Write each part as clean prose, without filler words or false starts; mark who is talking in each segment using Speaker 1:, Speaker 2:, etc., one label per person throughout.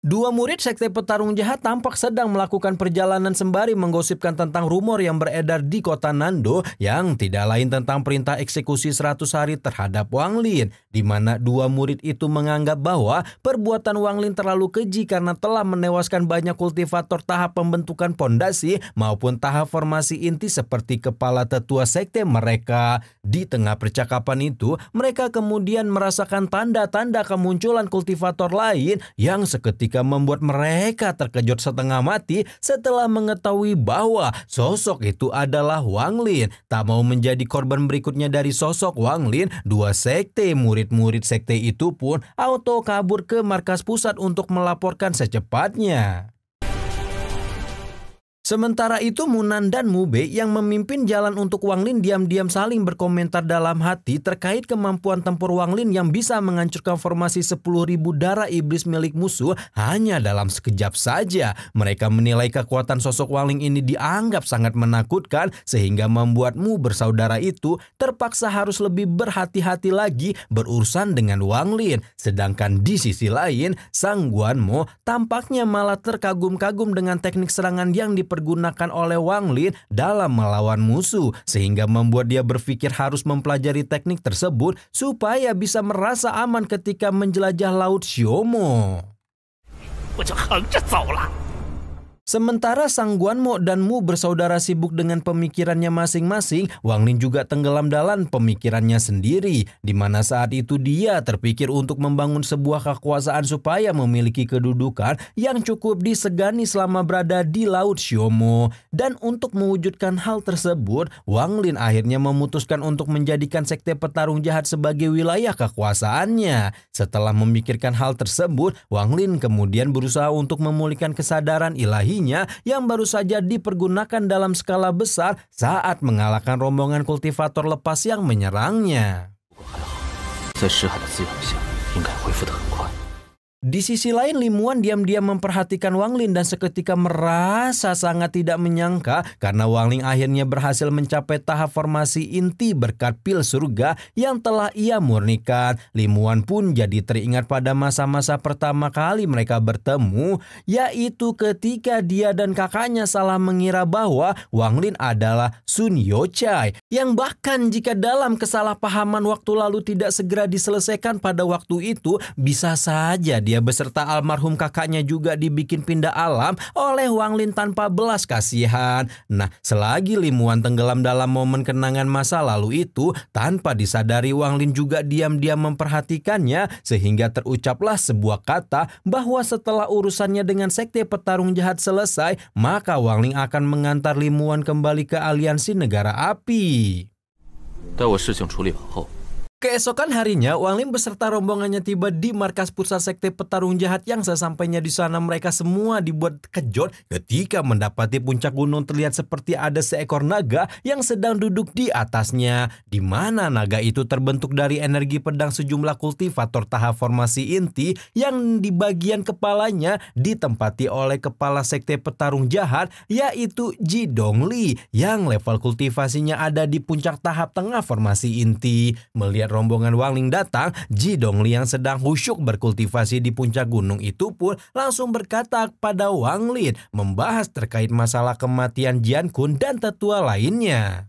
Speaker 1: Dua murid sekte petarung jahat tampak sedang melakukan perjalanan sembari menggosipkan tentang rumor yang beredar di kota Nando yang tidak lain tentang perintah eksekusi 100 hari terhadap Wang Lin, di mana dua murid itu menganggap bahwa perbuatan Wang Lin terlalu keji karena telah menewaskan banyak kultivator tahap pembentukan pondasi maupun tahap formasi inti seperti kepala tetua sekte mereka. Di tengah percakapan itu, mereka kemudian merasakan tanda-tanda kemunculan kultivator lain yang seketika membuat mereka terkejut setengah mati setelah mengetahui bahwa sosok itu adalah Wang Lin. Tak mau menjadi korban berikutnya dari sosok Wang Lin, dua sekte murid-murid sekte itu pun auto kabur ke markas pusat untuk melaporkan secepatnya. Sementara itu Munan dan Mube yang memimpin jalan untuk Wang Lin diam-diam saling berkomentar dalam hati terkait kemampuan tempur Wang Lin yang bisa menghancurkan formasi 10.000 darah iblis milik musuh hanya dalam sekejap saja. Mereka menilai kekuatan sosok Wang Lin ini dianggap sangat menakutkan sehingga membuat Mu bersaudara itu terpaksa harus lebih berhati-hati lagi berurusan dengan Wang Lin. Sedangkan di sisi lain, Sang Guanmo tampaknya malah terkagum-kagum dengan teknik serangan yang dipergunakan oleh Wang Lin dalam melawan musuh, sehingga membuat dia berpikir harus mempelajari teknik tersebut supaya bisa merasa aman ketika menjelajah Laut Xiaomo. Sementara Sang Guanmo dan Mu bersaudara sibuk dengan pemikirannya masing-masing, Wang Lin juga tenggelam dalam pemikirannya sendiri, di mana saat itu dia terpikir untuk membangun sebuah kekuasaan supaya memiliki kedudukan yang cukup disegani selama berada di Laut Xiaomo. Dan untuk mewujudkan hal tersebut, Wang Lin akhirnya memutuskan untuk menjadikan sekte petarung jahat sebagai wilayah kekuasaannya. Setelah memikirkan hal tersebut, Wang Lin kemudian berusaha untuk memulihkan kesadaran ilahi yang baru saja dipergunakan dalam skala besar saat mengalahkan rombongan kultivator lepas yang menyerangnya. Di sisi lain, Limuan diam-diam memperhatikan Wang Lin dan seketika merasa sangat tidak menyangka karena Wang Lin akhirnya berhasil mencapai tahap formasi inti berkat pil surga yang telah ia murnikan. Limuan pun jadi teringat pada masa-masa pertama kali mereka bertemu, yaitu ketika dia dan kakaknya salah mengira bahwa Wang Lin adalah Sun Youchai, yang bahkan jika dalam kesalahpahaman waktu lalu tidak segera diselesaikan pada waktu itu, bisa saja dia beserta almarhum kakaknya juga dibikin pindah alam oleh Wang Lin tanpa belas kasihan. Nah, selagi Limuan tenggelam dalam momen kenangan masa lalu itu, tanpa disadari Wang Lin juga diam-diam memperhatikannya sehingga terucaplah sebuah kata bahwa setelah urusannya dengan sekte petarung jahat selesai, maka Wang Lin akan mengantar Limuan kembali ke aliansi negara api. Keesokan harinya, Wang Lin beserta rombongannya tiba di markas pusat sekte petarung jahat yang sesampainya di sana mereka semua dibuat kejut ketika mendapati puncak gunung terlihat seperti ada seekor naga yang sedang duduk di atasnya, di mana naga itu terbentuk dari energi pedang sejumlah kultivator tahap formasi inti yang di bagian kepalanya ditempati oleh kepala sekte petarung jahat yaitu Ji Dongli yang level kultivasinya ada di puncak tahap tengah formasi inti. Melihat rombongan Wang Lin datang, Ji Dongli yang sedang khusyuk berkultivasi di puncak gunung itu pun langsung berkata kepada Wang Lin membahas terkait masalah kematian Jian Kun dan tetua lainnya.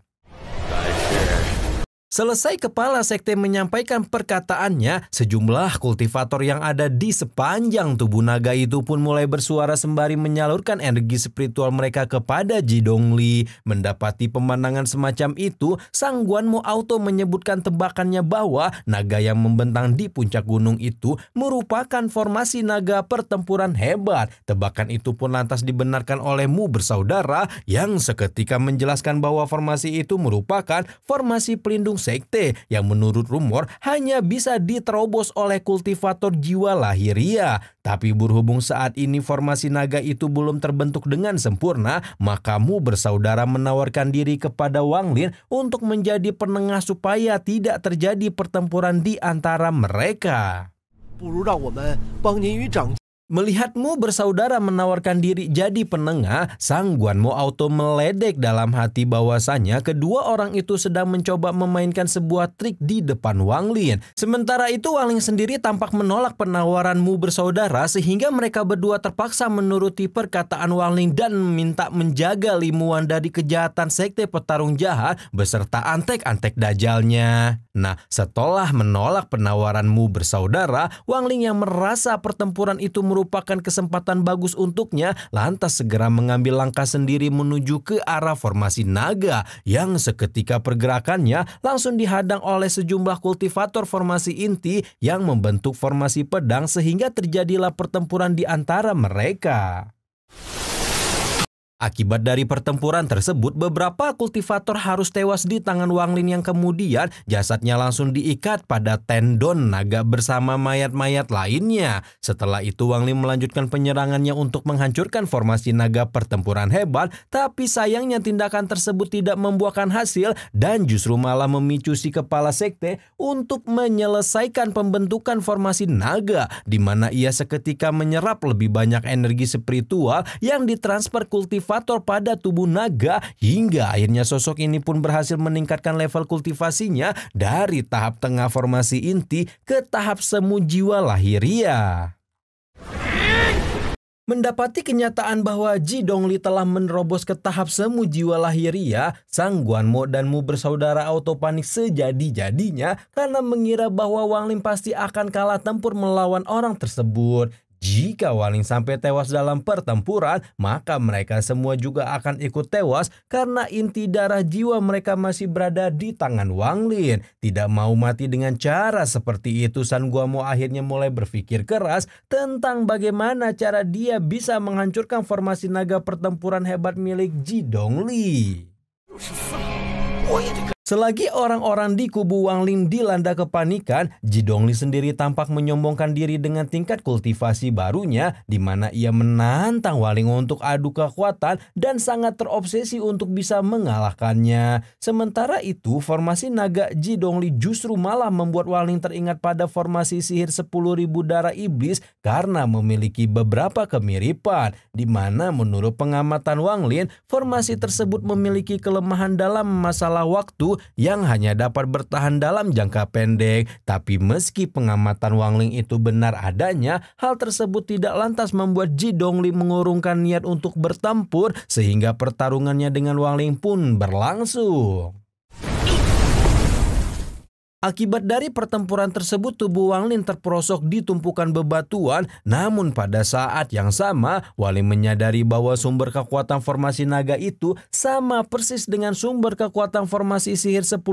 Speaker 1: Selesai kepala sekte menyampaikan perkataannya, sejumlah kultivator yang ada di sepanjang tubuh naga itu pun mulai bersuara sembari menyalurkan energi spiritual mereka kepada Ji Dongli. Mendapati pemandangan semacam itu, Sang Guanmo auto menyebutkan tebakannya bahwa naga yang membentang di puncak gunung itu merupakan formasi naga pertempuran hebat. Tebakan itu pun lantas dibenarkan oleh Mu bersaudara yang seketika menjelaskan bahwa formasi itu merupakan formasi pelindung sekte yang menurut rumor hanya bisa diterobos oleh kultivator jiwa lahiria. Tapi berhubung saat ini formasi naga itu belum terbentuk dengan sempurna, maka Mu bersaudara menawarkan diri kepada Wang Lin untuk menjadi penengah supaya tidak terjadi pertempuran di antara mereka. Melihatmu bersaudara menawarkan diri jadi penengah, Sang Guanmo auto meledek dalam hati bahwasanya kedua orang itu sedang mencoba memainkan sebuah trik di depan Wang Lin. Sementara itu Wang Lin sendiri tampak menolak penawaranmu bersaudara sehingga mereka berdua terpaksa menuruti perkataan Wang Lin dan minta menjaga Limuan dari kejahatan sekte petarung jahat beserta antek-antek dajalnya. Nah, setelah menolak penawaranmu bersaudara, Wang Lin yang merasa pertempuran itu merupakan kesempatan bagus untuknya, lantas segera mengambil langkah sendiri menuju ke arah formasi naga yang seketika pergerakannya langsung dihadang oleh sejumlah kultivator formasi inti yang membentuk formasi pedang sehingga terjadilah pertempuran di antara mereka. Akibat dari pertempuran tersebut, beberapa kultivator harus tewas di tangan Wang Lin yang kemudian jasadnya langsung diikat pada tendon naga bersama mayat-mayat lainnya. Setelah itu Wang Lin melanjutkan penyerangannya untuk menghancurkan formasi naga pertempuran hebat, tapi sayangnya tindakan tersebut tidak membuahkan hasil dan justru malah memicu si kepala sekte untuk menyelesaikan pembentukan formasi naga, di mana ia seketika menyerap lebih banyak energi spiritual yang ditransfer kultivator pada tubuh naga hingga akhirnya sosok ini pun berhasil meningkatkan level kultivasinya dari tahap tengah formasi inti ke tahap semu jiwa lahiriah. Mendapati kenyataan bahwa Ji Dongli telah menerobos ke tahap semu jiwa lahiriah, Sang Guanmo dan Mu bersaudara auto panik sejadi-jadinya karena mengira bahwa Wang Lin pasti akan kalah tempur melawan orang tersebut. Jika Wang Lin sampai tewas dalam pertempuran, maka mereka semua juga akan ikut tewas karena inti darah jiwa mereka masih berada di tangan Wang Lin. Tidak mau mati dengan cara seperti itu, San Guanmo akhirnya mulai berpikir keras tentang bagaimana cara dia bisa menghancurkan formasi naga pertempuran hebat milik Ji Dongli. Selagi orang-orang di kubu Wang Lin dilanda kepanikan, Ji Dongli sendiri tampak menyombongkan diri dengan tingkat kultivasi barunya, di mana ia menantang Wang Lin untuk adu kekuatan dan sangat terobsesi untuk bisa mengalahkannya. Sementara itu, formasi naga Ji Dongli justru malah membuat Wang Lin teringat pada formasi sihir 10.000 darah iblis karena memiliki beberapa kemiripan, di mana menurut pengamatan Wang Lin, formasi tersebut memiliki kelemahan dalam masalah waktu yang hanya dapat bertahan dalam jangka pendek. Tapi meski pengamatan Wang Lin itu benar adanya, hal tersebut tidak lantas membuat Ji Dongli mengurungkan niat untuk bertempur sehingga pertarungannya dengan Wang Lin pun berlangsung. Akibat dari pertempuran tersebut, tubuh Wang Lin terperosok di tumpukan bebatuan. Namun pada saat yang sama, Wang Lin menyadari bahwa sumber kekuatan formasi naga itu sama persis dengan sumber kekuatan formasi sihir 10.000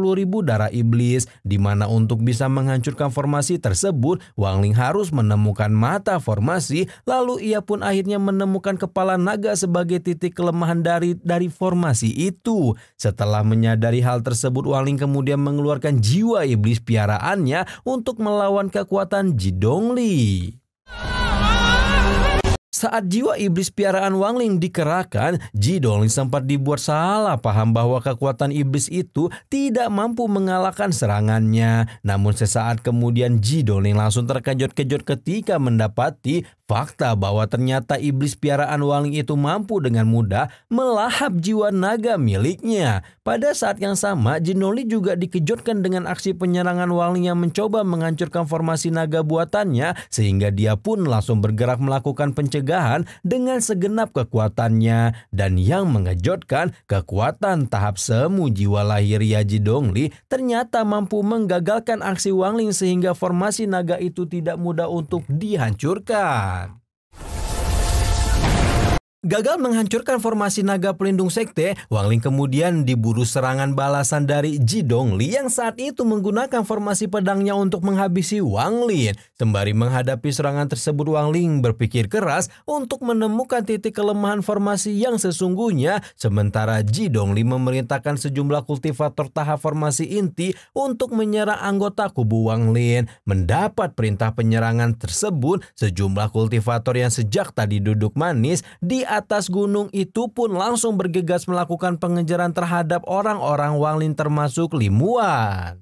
Speaker 1: darah iblis, di mana untuk bisa menghancurkan formasi tersebut, Wang Lin harus menemukan mata formasi. Lalu ia pun akhirnya menemukan kepala naga sebagai titik kelemahan dari formasi itu. Setelah menyadari hal tersebut, Wang Lin kemudian mengeluarkan jiwa iblis piaraannya untuk melawan kekuatan Ji Dongli. Saat jiwa iblis piaraan Wang Lin dikerahkan, Ji Dongli sempat dibuat salah paham bahwa kekuatan iblis itu tidak mampu mengalahkan serangannya. Namun sesaat kemudian Ji Dongli langsung terkejut-kejut ketika mendapati fakta bahwa ternyata iblis piaraan Wang Lin itu mampu dengan mudah melahap jiwa naga miliknya. Pada saat yang sama, Ji Dongli juga dikejutkan dengan aksi penyerangan Wang Lin yang mencoba menghancurkan formasi naga buatannya, sehingga dia pun langsung bergerak melakukan pencegahan dengan segenap kekuatannya. Dan yang mengejutkan, kekuatan tahap semu jiwa lahiriah Ji Dongli ternyata mampu menggagalkan aksi Wang Lin sehingga formasi naga itu tidak mudah untuk dihancurkan. Gagal menghancurkan formasi naga pelindung sekte, Wang Lin kemudian diburu serangan balasan dari Ji Dongli yang saat itu menggunakan formasi pedangnya untuk menghabisi Wang Lin. Sembari menghadapi serangan tersebut, Wang Lin berpikir keras untuk menemukan titik kelemahan formasi yang sesungguhnya, sementara Ji Dongli memerintahkan sejumlah kultivator tahap formasi inti untuk menyerang anggota kubu Wang Lin. Mendapat perintah penyerangan tersebut, sejumlah kultivator yang sejak tadi duduk manis di atas gunung itu pun langsung bergegas melakukan pengejaran terhadap orang-orang Wang Lin termasuk Limuan.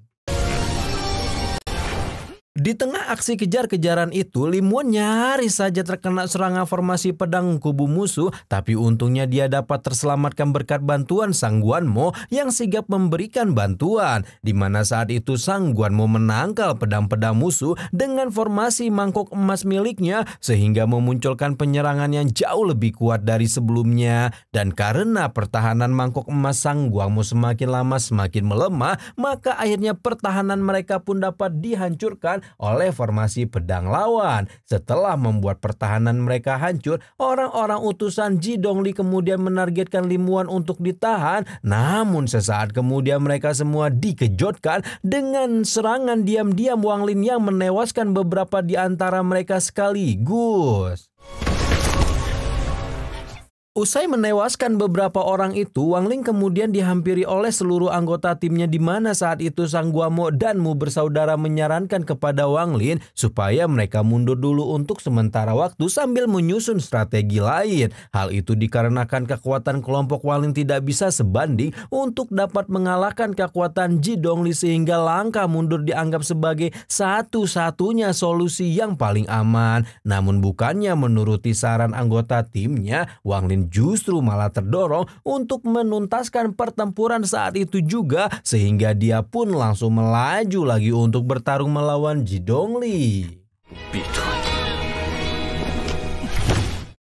Speaker 1: Di tengah aksi kejar-kejaran itu, Limuan nyaris saja terkena serangan formasi pedang kubu musuh, tapi untungnya dia dapat terselamatkan berkat bantuan Sang Guanmo yang sigap memberikan bantuan, di mana saat itu Sang Guanmo menangkal pedang-pedang musuh dengan formasi mangkok emas miliknya sehingga memunculkan penyerangan yang jauh lebih kuat dari sebelumnya. Dan karena pertahanan mangkok emas Sang Guanmo semakin lama semakin melemah, maka akhirnya pertahanan mereka pun dapat dihancurkan oleh formasi pedang lawan. Setelah membuat pertahanan mereka hancur, orang-orang utusan Ji Dongli kemudian menargetkan Limuan untuk ditahan. Namun sesaat kemudian mereka semua dikejutkan dengan serangan diam-diam Wang Lin yang menewaskan beberapa di antara mereka sekaligus. Usai menewaskan beberapa orang itu, Wang Ling kemudian dihampiri oleh seluruh anggota timnya, di mana saat itu Sang Guanmo dan Mu bersaudara menyarankan kepada Wang Lin supaya mereka mundur dulu untuk sementara waktu sambil menyusun strategi lain. Hal itu dikarenakan kekuatan kelompok Wang Lin tidak bisa sebanding untuk dapat mengalahkan kekuatan Ji Dongli, sehingga langkah mundur dianggap sebagai satu-satunya solusi yang paling aman. Namun bukannya menuruti saran anggota timnya, Wang Lin justru malah terdorong untuk menuntaskan pertempuran saat itu juga, sehingga dia pun langsung melaju lagi untuk bertarung melawan Ji Dongli.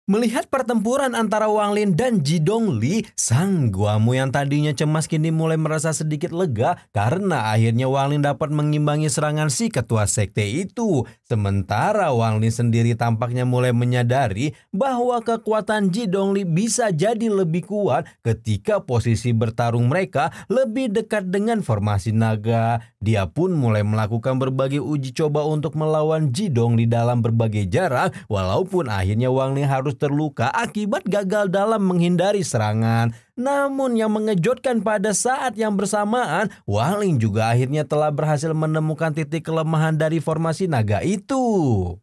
Speaker 1: Melihat pertempuran antara Wang Lin dan Ji Dongli, Sang Guanmo yang tadinya cemas kini mulai merasa sedikit lega karena akhirnya Wang Lin dapat mengimbangi serangan si ketua sekte itu. Sementara Wang Lin sendiri tampaknya mulai menyadari bahwa kekuatan Ji Dongli bisa jadi lebih kuat ketika posisi bertarung mereka lebih dekat dengan formasi naga. Dia pun mulai melakukan berbagai uji coba untuk melawan Ji Dongli dalam berbagai jarak, walaupun akhirnya Wang Lin harus terluka akibat gagal dalam menghindari serangan. Namun yang mengejutkan, pada saat yang bersamaan Wang Lin juga akhirnya telah berhasil menemukan titik kelemahan dari formasi naga itu.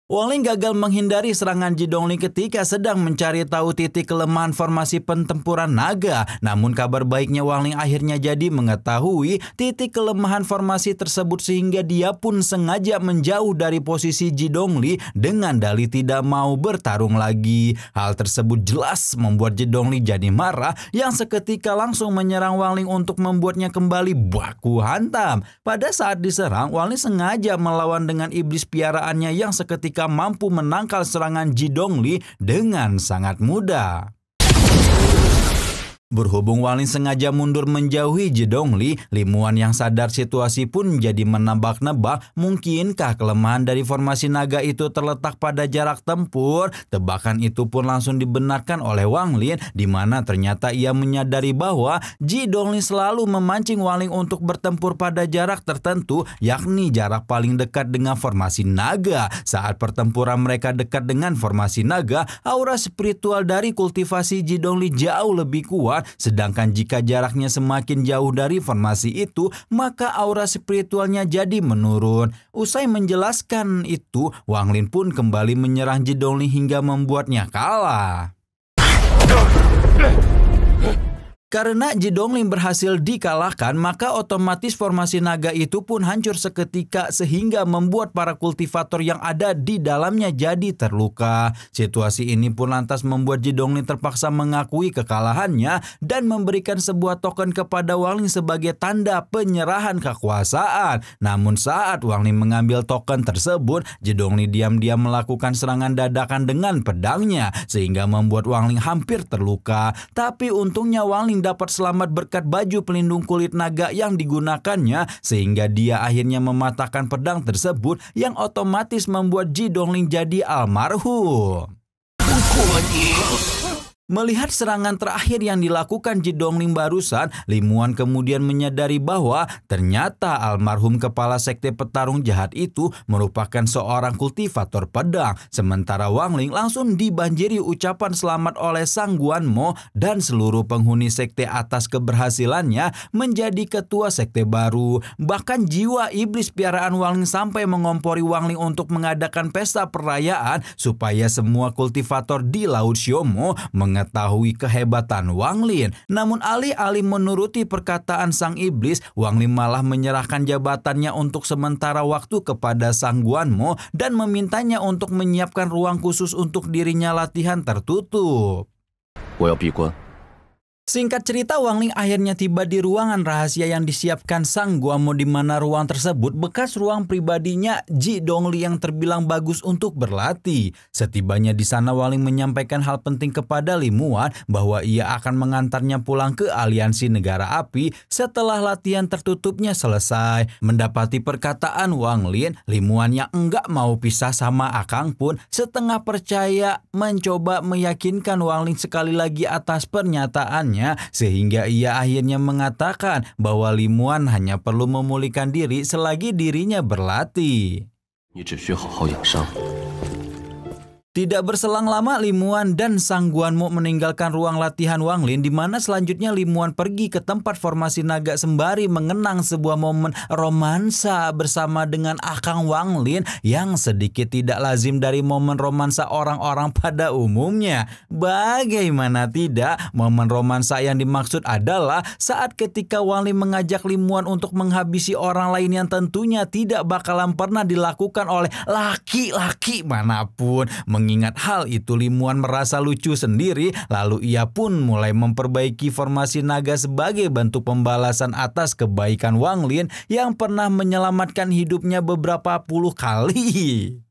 Speaker 1: Wang Lin gagal menghindari serangan Ji Dongli ketika sedang mencari tahu titik kelemahan formasi pentempuran naga. Namun kabar baiknya, Wang Lin akhirnya jadi mengetahui titik kelemahan formasi tersebut, sehingga dia pun sengaja menjauh dari posisi Ji Dongli dengan dalih tidak mau bertarung lagi. Hal tersebut jelas membuat Ji Dongli jadi marah, yang seketika langsung menyerang Wang Lin untuk membuatnya kembali baku hantam. Pada saat diserang, Wang Lin sengaja melawan dengan iblis piaraannya yang seketika mampu menangkal serangan Ji Dongli dengan sangat mudah. Berhubung Wang Lin sengaja mundur menjauhi Ji Dongli, Limuan yang sadar situasi pun jadi menebak-nebak mungkinkah kelemahan dari formasi naga itu terletak pada jarak tempur. Tebakan itu pun langsung dibenarkan oleh Wang Lin, di mana ternyata ia menyadari bahwa Ji Dongli selalu memancing Wang Lin untuk bertempur pada jarak tertentu, yakni jarak paling dekat dengan formasi naga. Saat pertempuran mereka dekat dengan formasi naga, aura spiritual dari kultivasi Ji Dongli jauh lebih kuat. Sedangkan jika jaraknya semakin jauh dari formasi itu, maka aura spiritualnya jadi menurun. Usai menjelaskan itu, Wang Lin pun kembali menyerang Ji Dongli hingga membuatnya kalah. Karena Ji Dongli berhasil dikalahkan, maka otomatis formasi naga itu pun hancur seketika, sehingga membuat para kultivator yang ada di dalamnya jadi terluka. Situasi ini pun lantas membuat Ji Dongli terpaksa mengakui kekalahannya dan memberikan sebuah token kepada Wang Lin sebagai tanda penyerahan kekuasaan. Namun saat Wang Lin mengambil token tersebut, Ji Dongli diam-diam melakukan serangan dadakan dengan pedangnya, sehingga membuat Wang Lin hampir terluka. Tapi untungnya Wang Lin dapat selamat berkat baju pelindung kulit naga yang digunakannya, sehingga dia akhirnya mematahkan pedang tersebut yang otomatis membuat Ji Dongli jadi almarhum. Melihat serangan terakhir yang dilakukan Ji Dongli barusan, Limuan kemudian menyadari bahwa ternyata almarhum kepala sekte petarung jahat itu merupakan seorang kultivator pedang. Sementara Wang Lin langsung dibanjiri ucapan selamat oleh Sang Guanmo dan seluruh penghuni sekte atas keberhasilannya menjadi ketua sekte baru. Bahkan jiwa iblis piaraan Wang Lin sampai mengompori Wang Lin untuk mengadakan pesta perayaan supaya semua kultivator di Laut Xiaomo mengetahui kehebatan Wang Lin. Namun alih-alih menuruti perkataan sang iblis, Wang Lin malah menyerahkan jabatannya untuk sementara waktu kepada sang Guanmo dan memintanya untuk menyiapkan ruang khusus untuk dirinya latihan tertutup. Singkat cerita, Wang Ling akhirnya tiba di ruangan rahasia yang disiapkan sang Guanmo, di mana ruang tersebut bekas ruang pribadinya Ji Dongli yang terbilang bagus untuk berlatih. Setibanya di sana, Wang Ling menyampaikan hal penting kepada Limuan bahwa ia akan mengantarnya pulang ke aliansi negara api setelah latihan tertutupnya selesai. Mendapati perkataan Wang Lin, Limuan yang enggak mau pisah sama Akang pun setengah percaya mencoba meyakinkan Wang Ling sekali lagi atas pernyataannya, sehingga ia akhirnya mengatakan bahwa Limuan hanya perlu memulihkan diri selagi dirinya berlatih. Tidak berselang lama, Limuan dan sang Guanmo meninggalkan ruang latihan Wang Lin, di mana selanjutnya Limuan pergi ke tempat formasi naga sembari mengenang sebuah momen romansa bersama dengan Akang Wang Lin yang sedikit tidak lazim dari momen romansa orang-orang pada umumnya. Bagaimana tidak, momen romansa yang dimaksud adalah saat ketika Wang Lin mengajak Limuan untuk menghabisi orang lain yang tentunya tidak bakalan pernah dilakukan oleh laki-laki manapun. Mengingat hal itu, Limuan merasa lucu sendiri, lalu ia pun mulai memperbaiki formasi naga sebagai bentuk pembalasan atas kebaikan Wang Lin yang pernah menyelamatkan hidupnya beberapa puluh kali.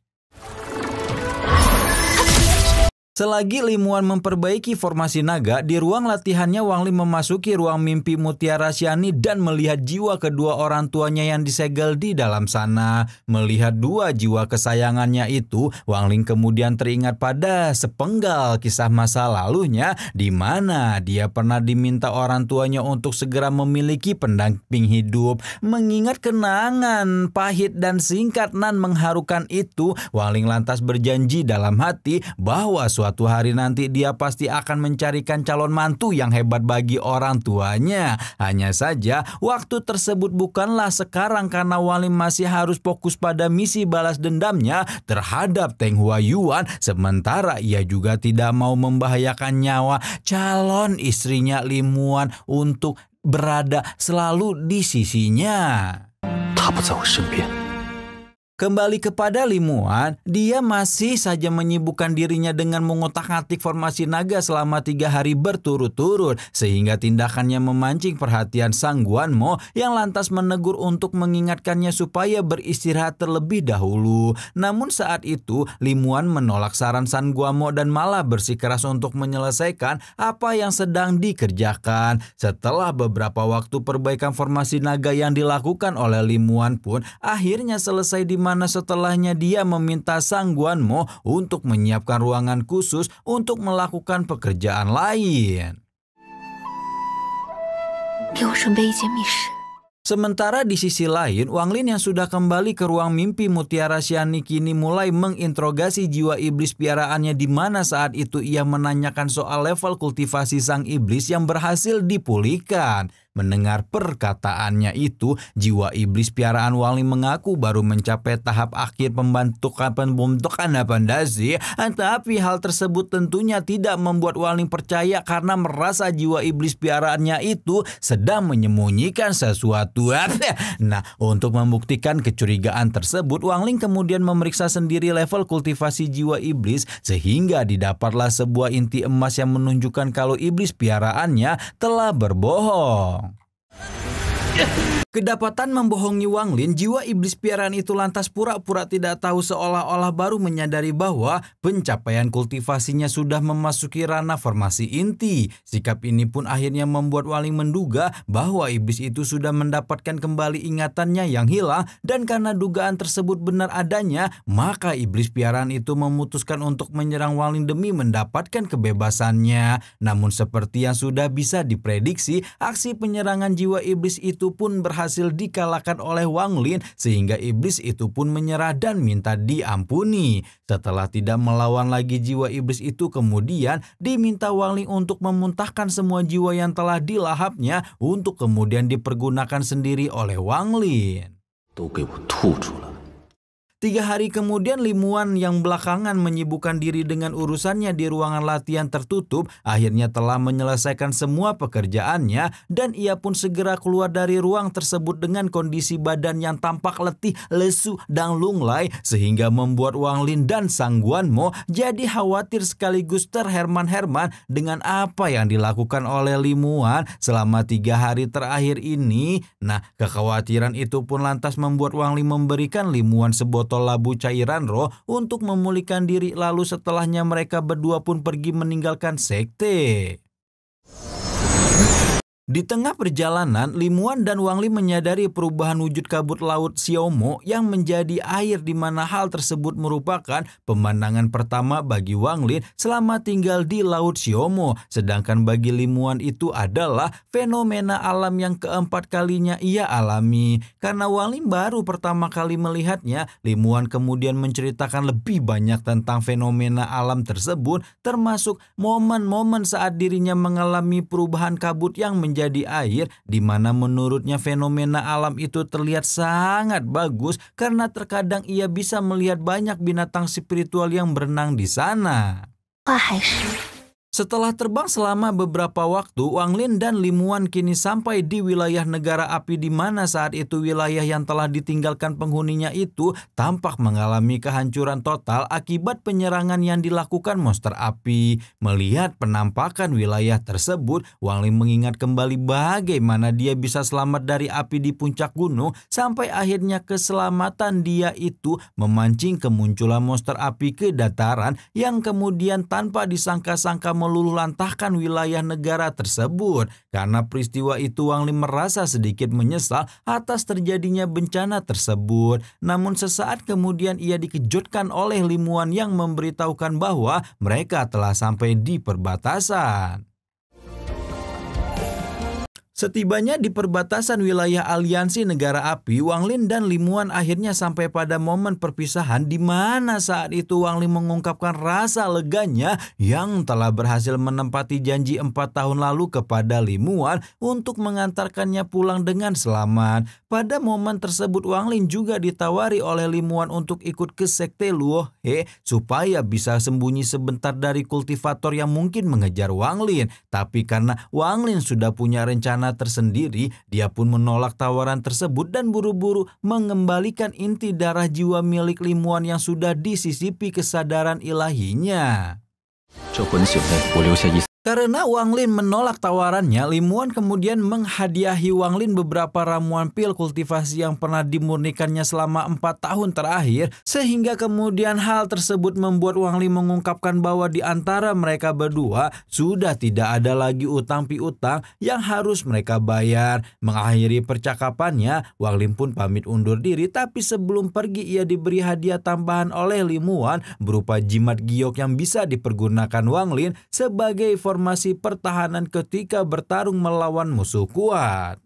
Speaker 1: Selagi Limuan memperbaiki formasi naga, di ruang latihannya Wang Lin memasuki ruang mimpi Mutiara Xiani dan melihat jiwa kedua orang tuanya yang disegel di dalam sana. Melihat dua jiwa kesayangannya itu, Wang Lin kemudian teringat pada sepenggal kisah masa lalunya, di mana dia pernah diminta orang tuanya untuk segera memiliki pendamping hidup. Mengingat kenangan pahit dan singkat nan mengharukan itu, Wang Lin lantas berjanji dalam hati bahwa suatu hari nanti dia pasti akan mencarikan calon mantu yang hebat bagi orang tuanya. Hanya saja waktu tersebut bukanlah sekarang, karena Wang Lin masih harus fokus pada misi balas dendamnya terhadap Teng Huayuan, sementara ia juga tidak mau membahayakan nyawa calon istrinya Limuan untuk berada selalu di sisinya. Kembali kepada Limuan, dia masih saja menyibukkan dirinya dengan mengotak-atik formasi naga selama 3 hari berturut-turut, sehingga tindakannya memancing perhatian sang Guanmo yang lantas menegur untuk mengingatkannya supaya beristirahat terlebih dahulu. Namun saat itu, Limuan menolak saran sang Guanmo dan malah bersikeras untuk menyelesaikan apa yang sedang dikerjakan. Setelah beberapa waktu, perbaikan formasi naga yang dilakukan oleh Limuan pun akhirnya selesai, di mana setelahnya dia meminta sang Guanmo untuk menyiapkan ruangan khusus untuk melakukan pekerjaan lain. Sementara di sisi lain, Wang Lin yang sudah kembali ke ruang mimpi Mutiara Xiani kini mulai menginterogasi jiwa iblis piaraannya, di mana saat itu ia menanyakan soal level kultivasi sang iblis yang berhasil dipulihkan. Mendengar perkataannya itu, jiwa iblis piaraan Wang Lin mengaku baru mencapai tahap akhir pembentukan fondasi, tapi hal tersebut tentunya tidak membuat Wang Lin percaya, karena merasa jiwa iblis piaraannya itu sedang menyembunyikan sesuatu. Nah, untuk membuktikan kecurigaan tersebut, Wang Lin kemudian memeriksa sendiri level kultivasi jiwa iblis, sehingga didapatlah sebuah inti emas yang menunjukkan kalau iblis piaraannya telah berbohong. Kedapatan membohongi Wang Lin, jiwa iblis piaraan itu lantas pura-pura tidak tahu, seolah-olah baru menyadari bahwa pencapaian kultivasinya sudah memasuki ranah formasi inti. Sikap ini pun akhirnya membuat Wang Lin menduga bahwa iblis itu sudah mendapatkan kembali ingatannya yang hilang, dan karena dugaan tersebut benar adanya, maka iblis piaraan itu memutuskan untuk menyerang Wang Lin demi mendapatkan kebebasannya. Namun seperti yang sudah bisa diprediksi, aksi penyerangan jiwa iblis itu pun berhasil dikalahkan oleh Wang Lin, sehingga iblis itu pun menyerah dan minta diampuni. Setelah tidak melawan lagi, jiwa iblis itu kemudian diminta Wang Lin untuk memuntahkan semua jiwa yang telah dilahapnya untuk kemudian dipergunakan sendiri oleh Wang Lin. 3 hari kemudian Limuan yang belakangan menyibukkan diri dengan urusannya di ruangan latihan tertutup akhirnya telah menyelesaikan semua pekerjaannya dan ia pun segera keluar dari ruang tersebut dengan kondisi badan yang tampak letih, lesu, dan lunglai sehingga membuat Wang Lin dan Sang Guanmo jadi khawatir sekaligus terherman-herman dengan apa yang dilakukan oleh Limuan selama 3 hari terakhir ini. Nah, kekhawatiran itu pun lantas membuat Wang Lin memberikan Limuan sebotol labu cairan roh untuk memulihkan diri, lalu setelahnya mereka berdua pun pergi meninggalkan sekte. Di tengah perjalanan, Limuan dan Wang Lin menyadari perubahan wujud kabut laut Xiaomo yang menjadi air, di mana hal tersebut merupakan pemandangan pertama bagi Wang Lin selama tinggal di Laut Xiaomo. Sedangkan bagi Limuan itu adalah fenomena alam yang keempat kalinya ia alami. Karena Wang Lin baru pertama kali melihatnya, Limuan kemudian menceritakan lebih banyak tentang fenomena alam tersebut, termasuk momen-momen saat dirinya mengalami perubahan kabut yang menjadi air, di mana menurutnya fenomena alam itu terlihat sangat bagus karena terkadang ia bisa melihat banyak binatang spiritual yang berenang di sana. Setelah terbang selama beberapa waktu, Wang Lin dan Limuan kini sampai di wilayah negara api, di mana saat itu wilayah yang telah ditinggalkan penghuninya itu tampak mengalami kehancuran total akibat penyerangan yang dilakukan monster api. Melihat penampakan wilayah tersebut, Wang Lin mengingat kembali bagaimana dia bisa selamat dari api di puncak gunung sampai akhirnya keselamatan dia itu memancing kemunculan monster api ke dataran yang kemudian tanpa disangka-sangka meluluhlantahkan wilayah negara tersebut. Karena peristiwa itu Wang Lin merasa sedikit menyesal atas terjadinya bencana tersebut. Namun sesaat kemudian ia dikejutkan oleh Limuan yang memberitahukan bahwa mereka telah sampai di perbatasan. Setibanya di perbatasan wilayah aliansi negara api, Wang Lin dan Limuan akhirnya sampai pada momen perpisahan, di mana saat itu Wang Lin mengungkapkan rasa leganya yang telah berhasil menempati janji 4 tahun lalu kepada Limuan untuk mengantarkannya pulang dengan selamat. Pada momen tersebut Wang Lin juga ditawari oleh Limuan untuk ikut ke sekte Luo He supaya bisa sembunyi sebentar dari kultivator yang mungkin mengejar Wang Lin. Tapi karena Wang Lin sudah punya rencana tersendiri, dia pun menolak tawaran tersebut dan buru-buru mengembalikan inti darah jiwa milik Limuan yang sudah disisipi kesadaran ilahinya. Karena Wang Lin menolak tawarannya, Limuan kemudian menghadiahi Wang Lin beberapa ramuan pil kultivasi yang pernah dimurnikannya selama 4 tahun terakhir, sehingga kemudian hal tersebut membuat Wang Lin mengungkapkan bahwa di antara mereka berdua sudah tidak ada lagi utang piutang yang harus mereka bayar. Mengakhiri percakapannya, Wang Lin pun pamit undur diri, tapi sebelum pergi ia diberi hadiah tambahan oleh Limuan berupa jimat giok yang bisa dipergunakan Wang Lin sebagai formasi pertahanan ketika bertarung melawan musuh kuat.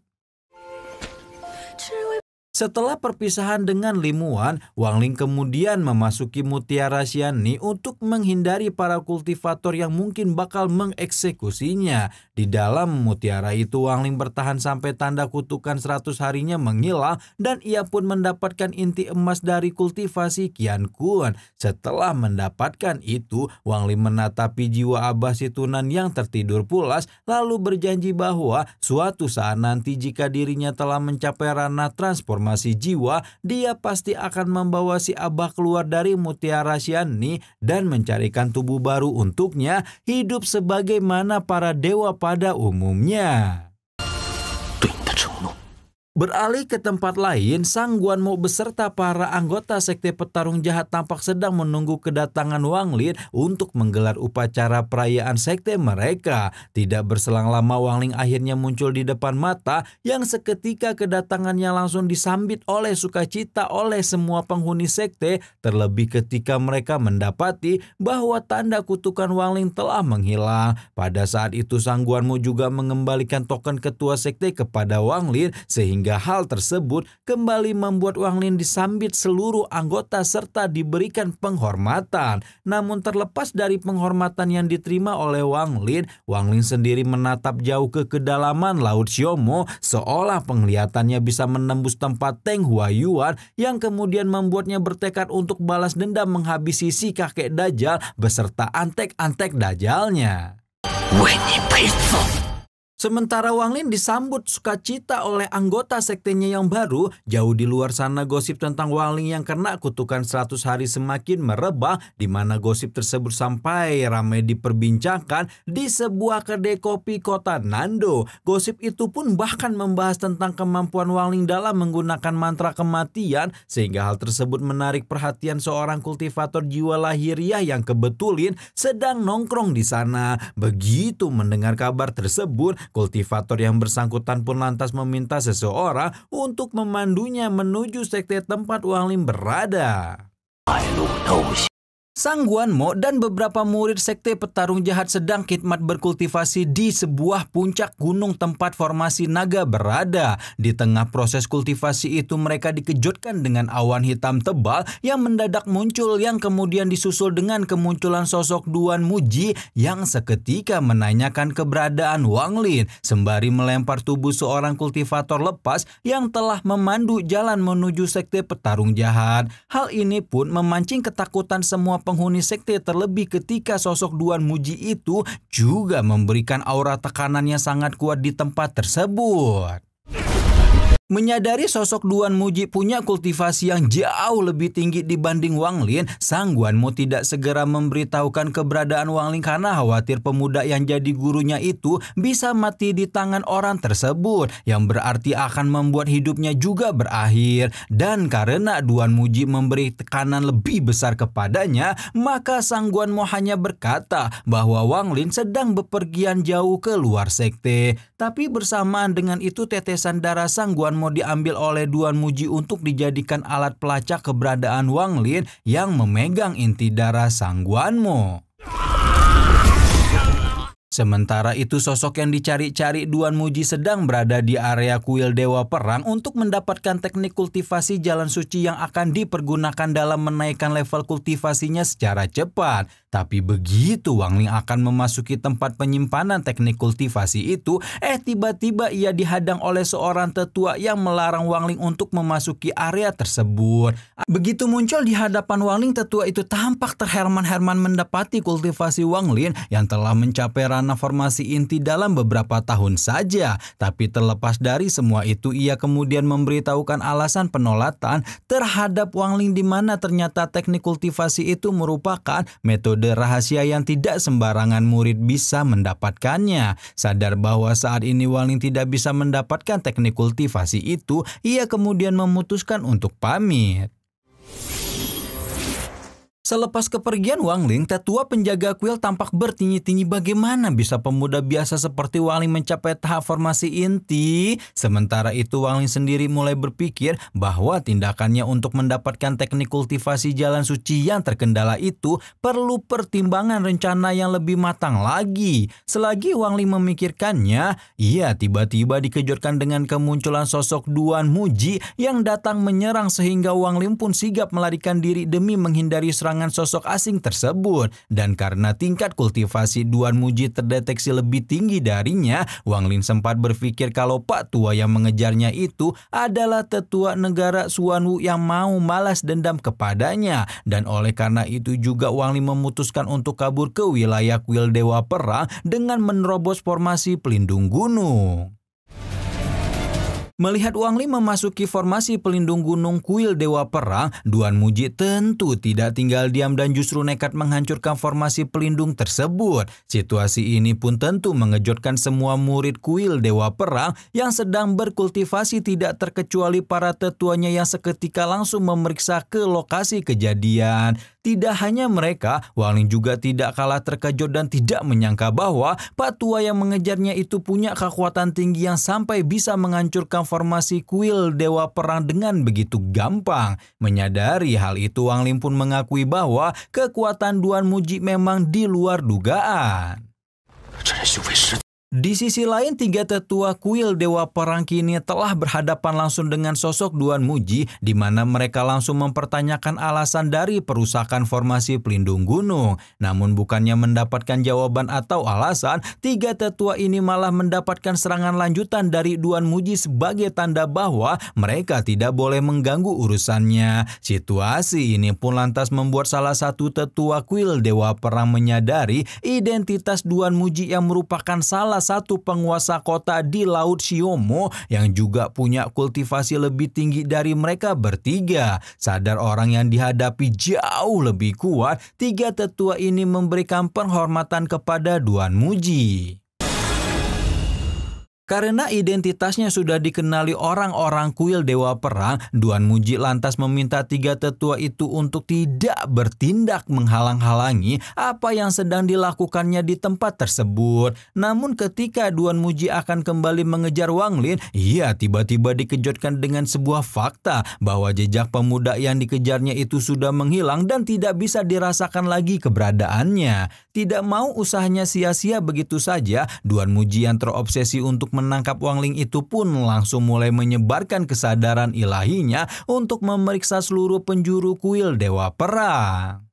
Speaker 1: Setelah perpisahan dengan Limuan, Wang Lin kemudian memasuki Mutiara Xianni untuk menghindari para kultivator yang mungkin bakal mengeksekusinya. Di dalam mutiara itu Wang Lin bertahan sampai tanda kutukan 100 harinya menghilang dan ia pun mendapatkan inti emas dari kultivasi Qian Kun. Setelah mendapatkan itu, Wang Lin menatapi jiwa Abah Situnan yang tertidur pulas lalu berjanji bahwa suatu saat nanti jika dirinya telah mencapai ranah transformasi jiwa, dia pasti akan membawa si Abah keluar dari Mutiara Xianni dan mencarikan tubuh baru untuknya, hidup sebagaimana para dewa pada umumnya. Beralih ke tempat lain, Sang Guanmo beserta para anggota sekte petarung jahat tampak sedang menunggu kedatangan Wang Lin untuk menggelar upacara perayaan sekte mereka. Tidak berselang lama Wang Lin akhirnya muncul di depan mata yang seketika kedatangannya langsung disambit oleh sukacita oleh semua penghuni sekte, terlebih ketika mereka mendapati bahwa tanda kutukan Wang Lin telah menghilang. Pada saat itu Sang Guanmo juga mengembalikan token ketua sekte kepada Wang Lin sehingga sehingga hal tersebut kembali membuat Wang Lin disambit seluruh anggota serta diberikan penghormatan. Namun terlepas dari penghormatan yang diterima oleh Wang Lin sendiri menatap jauh ke kedalaman Laut Xiaomo seolah penglihatannya bisa menembus tempat Teng Huayuan yang kemudian membuatnya bertekad untuk balas dendam menghabisi si kakek Dajjal beserta antek-antek Dajjalnya. Sementara Wang Lin disambut sukacita oleh anggota sektenya yang baru, jauh di luar sana gosip tentang Wang Lin yang kena kutukan 100 hari semakin merebak, di mana gosip tersebut sampai ramai diperbincangkan di sebuah kedai kopi kota Nando. Gosip itu pun bahkan membahas tentang kemampuan Wang Lin dalam menggunakan mantra kematian, sehingga hal tersebut menarik perhatian seorang kultivator jiwa lahiriah yang kebetulan sedang nongkrong di sana. Begitu mendengar kabar tersebut, kultivator yang bersangkutan pun lantas meminta seseorang untuk memandunya menuju sekte tempat Wang Lin berada. Sang Guanmo dan beberapa murid sekte petarung jahat sedang khidmat berkultivasi di sebuah puncak gunung tempat formasi naga berada. Di tengah proses kultivasi itu mereka dikejutkan dengan awan hitam tebal yang mendadak muncul yang kemudian disusul dengan kemunculan sosok Duan Muji yang seketika menanyakan keberadaan Wang Lin sembari melempar tubuh seorang kultivator lepas yang telah memandu jalan menuju sekte petarung jahat. Hal ini pun memancing ketakutan semua penghuni sekte, terlebih ketika sosok Duan Muji itu juga memberikan aura tekanan yang sangat kuat di tempat tersebut. Menyadari sosok Duan Muji punya kultivasi yang jauh lebih tinggi dibanding Wang Lin, Sang Guanmo tidak segera memberitahukan keberadaan Wang Lin karena khawatir pemuda yang jadi gurunya itu bisa mati di tangan orang tersebut, yang berarti akan membuat hidupnya juga berakhir. Dan karena Duan Muji memberi tekanan lebih besar kepadanya, maka Sang Guanmo hanya berkata bahwa Wang Lin sedang bepergian jauh ke luar sekte. Tapi bersamaan dengan itu tetesan darah Sang Guanmo mau diambil oleh Duan Muji untuk dijadikan alat pelacak keberadaan Wang Lin yang memegang inti darah Sang Guanmo. Sementara itu sosok yang dicari-cari Duan Muji sedang berada di area kuil Dewa Perang untuk mendapatkan teknik kultivasi jalan suci yang akan dipergunakan dalam menaikkan level kultivasinya secara cepat. Tapi begitu Wang Lin akan memasuki tempat penyimpanan teknik kultivasi itu, tiba-tiba ia dihadang oleh seorang tetua yang melarang Wang Lin untuk memasuki area tersebut. Begitu muncul di hadapan Wang Lin, tetua itu tampak terherman-herman mendapati kultivasi Wang Lin yang telah mencapai ranah formasi inti dalam beberapa tahun saja. Tapi terlepas dari semua itu, ia kemudian memberitahukan alasan penolatan terhadap Wang Lin, di mana ternyata teknik kultivasi itu merupakan metode rahasia yang tidak sembarangan murid bisa mendapatkannya. Sadar bahwa saat ini Wang Lin tidak bisa mendapatkan teknik kultivasi itu, ia kemudian memutuskan untuk pamit. Selepas kepergian Wang Lin, tetua penjaga kuil tampak bertinyi-tinyi bagaimana bisa pemuda biasa seperti Wang Lin mencapai tahap formasi inti. Sementara itu Wang Lin sendiri mulai berpikir bahwa tindakannya untuk mendapatkan teknik kultivasi jalan suci yang terkendala itu perlu pertimbangan rencana yang lebih matang lagi. Selagi Wang Lin memikirkannya, ia tiba-tiba dikejutkan dengan kemunculan sosok Duan Muji yang datang menyerang, sehingga Wang Lin pun sigap melarikan diri demi menghindari serangan sosok asing tersebut. Dan karena tingkat kultivasi Duan Muji terdeteksi lebih tinggi darinya, Wang Lin sempat berpikir kalau Pak Tua yang mengejarnya itu adalah tetua negara Xuanwu yang mau balas dendam kepadanya. Dan oleh karena itu juga Wang Lin memutuskan untuk kabur ke wilayah kuil Dewa Perang dengan menerobos formasi pelindung gunung. Melihat Wang Lin memasuki formasi pelindung gunung kuil Dewa Perang, Duan Muji tentu tidak tinggal diam dan justru nekat menghancurkan formasi pelindung tersebut. Situasi ini pun tentu mengejutkan semua murid kuil Dewa Perang yang sedang berkultivasi, tidak terkecuali para tetuanya yang seketika langsung memeriksa ke lokasi kejadian. Tidak hanya mereka, Wang Lin juga tidak kalah terkejut dan tidak menyangka bahwa Pak Tua yang mengejarnya itu punya kekuatan tinggi yang sampai bisa menghancurkan formasi kuil Dewa Perang dengan begitu gampang. Menyadari hal itu, Wang Lin pun mengakui bahwa kekuatan Duan Muji memang di luar dugaan. Di sisi lain, tiga tetua kuil Dewa Perang kini telah berhadapan langsung dengan sosok Duan Muji, di mana mereka langsung mempertanyakan alasan dari perusakan formasi pelindung gunung. Namun bukannya mendapatkan jawaban atau alasan, tiga tetua ini malah mendapatkan serangan lanjutan dari Duan Muji sebagai tanda bahwa mereka tidak boleh mengganggu urusannya. Situasi ini pun lantas membuat salah satu tetua kuil Dewa Perang menyadari identitas Duan Muji yang merupakan salah satu penguasa kota di Laut Xiaomo yang juga punya kultivasi lebih tinggi dari mereka bertiga. Sadar orang yang dihadapi jauh lebih kuat, tiga tetua ini memberikan penghormatan kepada Duan Muji. Karena identitasnya sudah dikenali orang-orang kuil Dewa Perang, Duan Muji lantas meminta tiga tetua itu untuk tidak bertindak menghalang-halangi apa yang sedang dilakukannya di tempat tersebut. Namun ketika Duan Muji akan kembali mengejar Wang Lin, ia tiba-tiba dikejutkan dengan sebuah fakta bahwa jejak pemuda yang dikejarnya itu sudah menghilang dan tidak bisa dirasakan lagi keberadaannya. Tidak mau usahanya sia-sia begitu saja, Duan Muji yang terobsesi untuk menangkap Wang Lin itu pun langsung mulai menyebarkan kesadaran ilahinya untuk memeriksa seluruh penjuru kuil Dewa Perang.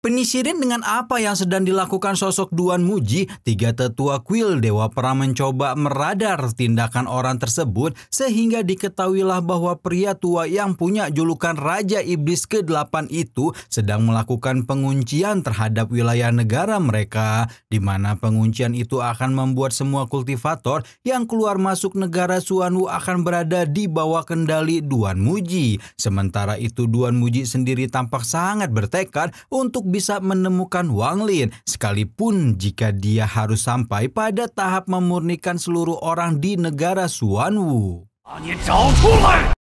Speaker 1: Penasaran dengan apa yang sedang dilakukan sosok Duan Muji, tiga tetua kuil Dewa Perang mencoba meradar tindakan orang tersebut sehingga diketahuilah bahwa pria tua yang punya julukan Raja Iblis ke-8 itu sedang melakukan penguncian terhadap wilayah negara mereka, di mana penguncian itu akan membuat semua kultivator yang keluar masuk negara Xuanwu akan berada di bawah kendali Duan Muji. Sementara itu Duan Muji sendiri tampak sangat bertekad untuk bisa menemukan Wang Lin, sekalipun jika dia harus sampai pada tahap memurnikan seluruh orang di negara Xuanwu.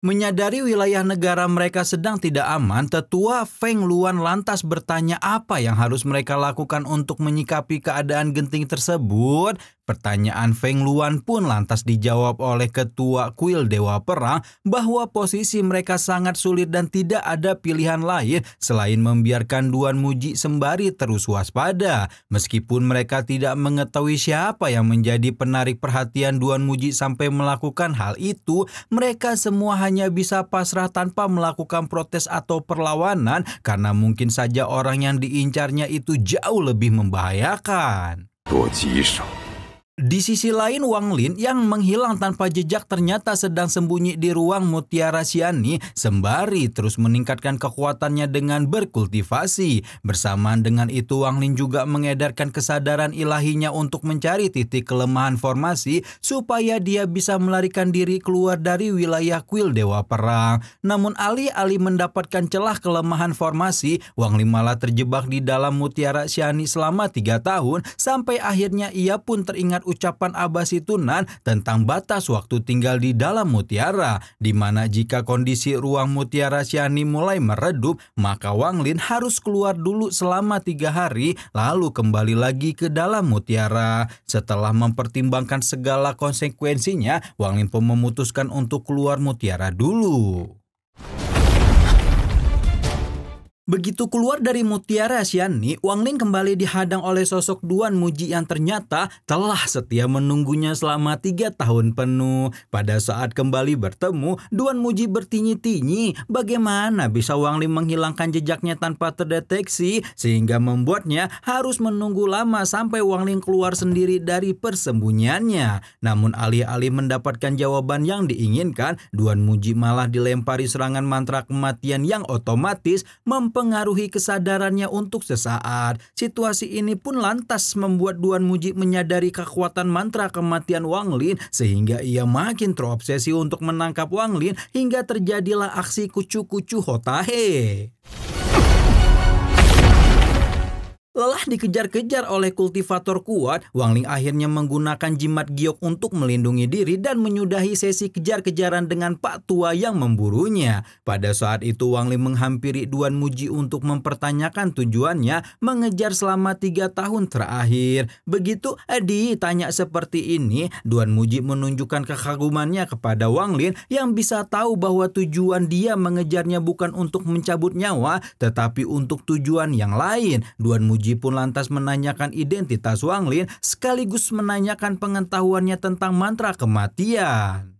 Speaker 1: Menyadari wilayah negara mereka sedang tidak aman, tetua Feng Luan lantas bertanya apa yang harus mereka lakukan untuk menyikapi keadaan genting tersebut. Pertanyaan Feng Luan pun lantas dijawab oleh ketua kuil Dewa Perang bahwa posisi mereka sangat sulit dan tidak ada pilihan lain selain membiarkan Duan Muji sembari terus waspada. Meskipun mereka tidak mengetahui siapa yang menjadi penarik perhatian Duan Muji sampai melakukan hal itu, mereka semua hanya bisa pasrah tanpa melakukan protes atau perlawanan karena mungkin saja orang yang diincarnya itu jauh lebih membahayakan. Di sisi lain, Wang Lin yang menghilang tanpa jejak ternyata sedang sembunyi di ruang Mutiara Xiani sembari terus meningkatkan kekuatannya dengan berkultivasi. Bersamaan dengan itu, Wang Lin juga mengedarkan kesadaran ilahinya untuk mencari titik kelemahan formasi supaya dia bisa melarikan diri keluar dari wilayah kuil Dewa Perang. Namun alih-alih mendapatkan celah kelemahan formasi, Wang Lin malah terjebak di dalam Mutiara Xiani selama 3 tahun sampai akhirnya ia pun teringat ucapan Abasitunan tentang batas waktu tinggal di dalam mutiara, di mana jika kondisi ruang Mutiara Xiani mulai meredup, maka Wang Lin harus keluar dulu selama 3 hari, lalu kembali lagi ke dalam mutiara. Setelah mempertimbangkan segala konsekuensinya, Wang Lin pun memutuskan untuk keluar mutiara dulu. Begitu keluar dari Mutiara Xiani, Wang Lin kembali dihadang oleh sosok Duan Muji yang ternyata telah setia menunggunya selama 3 tahun penuh. Pada saat kembali bertemu, Duan Muji bertinyi-tinyi bagaimana bisa Wang Lin menghilangkan jejaknya tanpa terdeteksi sehingga membuatnya harus menunggu lama sampai Wang Lin keluar sendiri dari persembunyiannya. Namun alih-alih mendapatkan jawaban yang diinginkan, Duan Muji malah dilempari serangan mantra kematian yang otomatis mempengaruhi kesadarannya untuk sesaat. Situasi ini pun lantas membuat Duan Muji menyadari kekuatan mantra kematian Wang Lin sehingga ia makin terobsesi untuk menangkap Wang Lin hingga terjadilah aksi kucu-kucu Hotahe. Lelah dikejar-kejar oleh kultivator kuat, Wang Lin akhirnya menggunakan jimat giok untuk melindungi diri dan menyudahi sesi kejar-kejaran dengan Pak Tua yang memburunya. Pada saat itu Wang Lin menghampiri Duan Muji untuk mempertanyakan tujuannya mengejar selama 3 tahun terakhir. Begitu ditanya seperti ini, Duan Muji menunjukkan kekagumannya kepada Wang Lin yang bisa tahu bahwa tujuan dia mengejarnya bukan untuk mencabut nyawa, tetapi untuk tujuan yang lain. Duan Muji Muji pun lantas menanyakan identitas Wang Lin sekaligus menanyakan pengetahuannya tentang mantra kematian.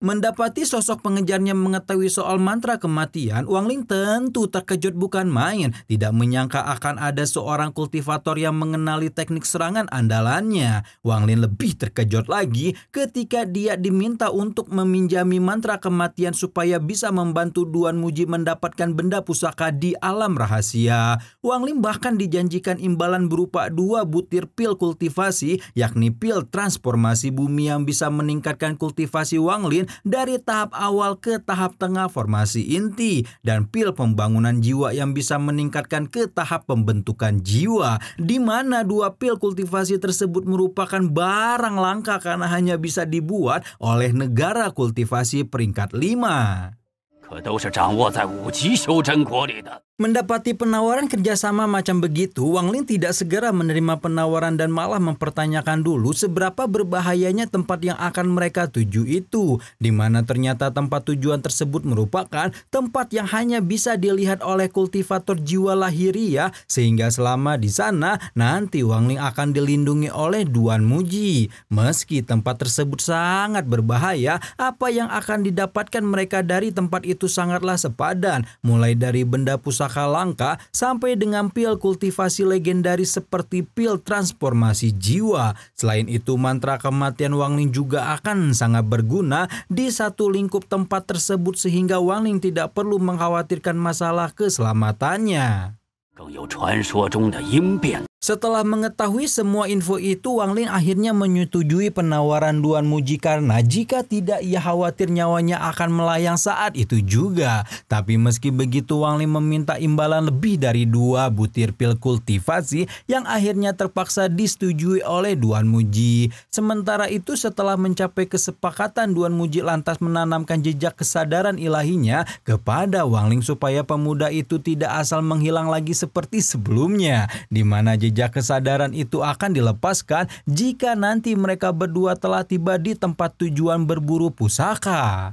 Speaker 1: Mendapati sosok pengejarnya mengetahui soal mantra kematian, Wang Lin tentu terkejut bukan main. Tidak menyangka akan ada seorang kultivator yang mengenali teknik serangan andalannya. Wang Lin lebih terkejut lagi ketika dia diminta untuk meminjami mantra kematian supaya bisa membantu Duan Muji mendapatkan benda pusaka di alam rahasia. Wang Lin bahkan dijanjikan imbalan berupa 2 butir pil kultivasi, yakni pil transformasi bumi yang bisa meningkatkan kultivasi Wang Lin dari tahap awal ke tahap tengah formasi inti, dan pil pembangunan jiwa yang bisa meningkatkan ke tahap pembentukan jiwa, di mana 2 pil kultivasi tersebut merupakan barang langka karena hanya bisa dibuat oleh negara kultivasi peringkat 5. Mendapati penawaran kerjasama macam begitu, Wang Lin tidak segera menerima penawaran dan malah mempertanyakan dulu seberapa berbahayanya tempat yang akan mereka tuju itu, di mana ternyata tempat tujuan tersebut merupakan tempat yang hanya bisa dilihat oleh kultivator jiwa lahiriah, sehingga selama di sana nanti Wang Lin akan dilindungi oleh Duan Muji. Meski tempat tersebut sangat berbahaya, apa yang akan didapatkan mereka dari tempat itu sangatlah sepadan, mulai dari benda pusaka langka sampai dengan pil kultivasi legendaris seperti pil transformasi jiwa. Selain itu, mantra kematian Wang Lin juga akan sangat berguna di satu lingkup tempat tersebut sehingga Wang Lin tidak perlu mengkhawatirkan masalah keselamatannya. Setelah mengetahui semua info itu, Wang Lin akhirnya menyetujui penawaran Duan Muji karena jika tidak ia khawatir nyawanya akan melayang saat itu juga. Tapi meski begitu, Wang Lin meminta imbalan lebih dari 2 butir pil kultivasi yang akhirnya terpaksa disetujui oleh Duan Muji. Sementara itu, setelah mencapai kesepakatan, Duan Muji lantas menanamkan jejak kesadaran ilahinya kepada Wang Lin supaya pemuda itu tidak asal menghilang lagi seperti sebelumnya, di mana jejak kesadaran itu akan dilepaskan jika nanti mereka berdua telah tiba di tempat tujuan berburu pusaka.